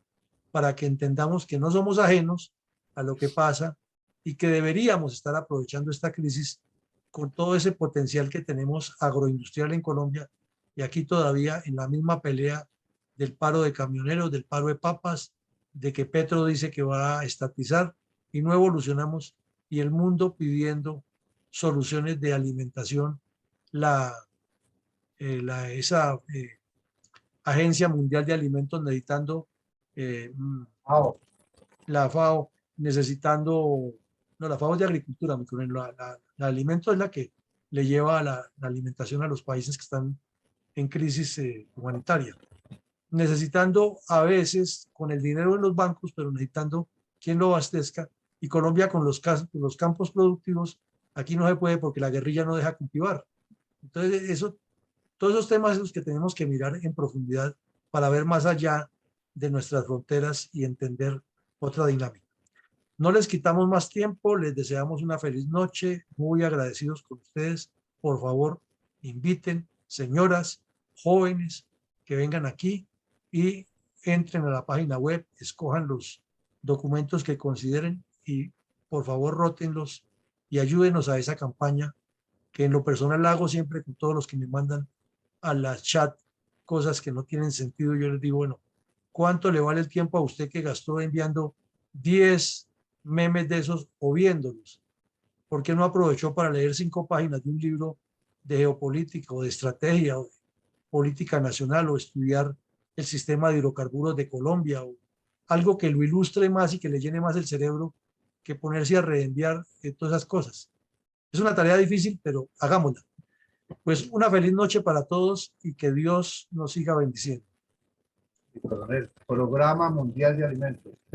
para que entendamos que no somos ajenos a lo que pasa y que deberíamos estar aprovechando esta crisis con todo ese potencial que tenemos agroindustrial en Colombia y aquí todavía en la misma pelea del paro de camioneros, del paro de papas, de que Petro dice que va a estatizar y no evolucionamos y el mundo pidiendo soluciones de alimentación, esa Agencia Mundial de Alimentos necesitando, la FAO necesitando, no, la FAO es de agricultura, la alimento es la que le lleva a la alimentación a los países que están en crisis humanitaria. Necesitando a veces con el dinero en los bancos, pero necesitando quien lo abastezca. Y Colombia con los campos productivos, aquí no se puede porque la guerrilla no deja cultivar. Entonces, todos esos temas son los que tenemos que mirar en profundidad para ver más allá de nuestras fronteras y entender otra dinámica. No les quitamos más tiempo, les deseamos una feliz noche, muy agradecidos con ustedes. Por favor, inviten señoras, jóvenes que vengan aquí y entren a la página web, escojan los documentos que consideren y por favor rótenlos y ayúdenos a esa campaña que en lo personal la hago siempre con todos los que me mandan a la chat cosas que no tienen sentido. Yo les digo, bueno, ¿cuánto le vale el tiempo a usted que gastó enviando 10 memes de esos o viéndolos? ¿Por qué no aprovechó para leer 5 páginas de un libro de geopolítica o de estrategia o de política nacional o estudiar el sistema de hidrocarburos de Colombia o algo que lo ilustre más y que le llene más el cerebro que ponerse a reenviar todas esas cosas? Es una tarea difícil, pero hagámosla. Pues una feliz noche para todos y que Dios nos siga bendiciendo. Programa Mundial de Alimentos.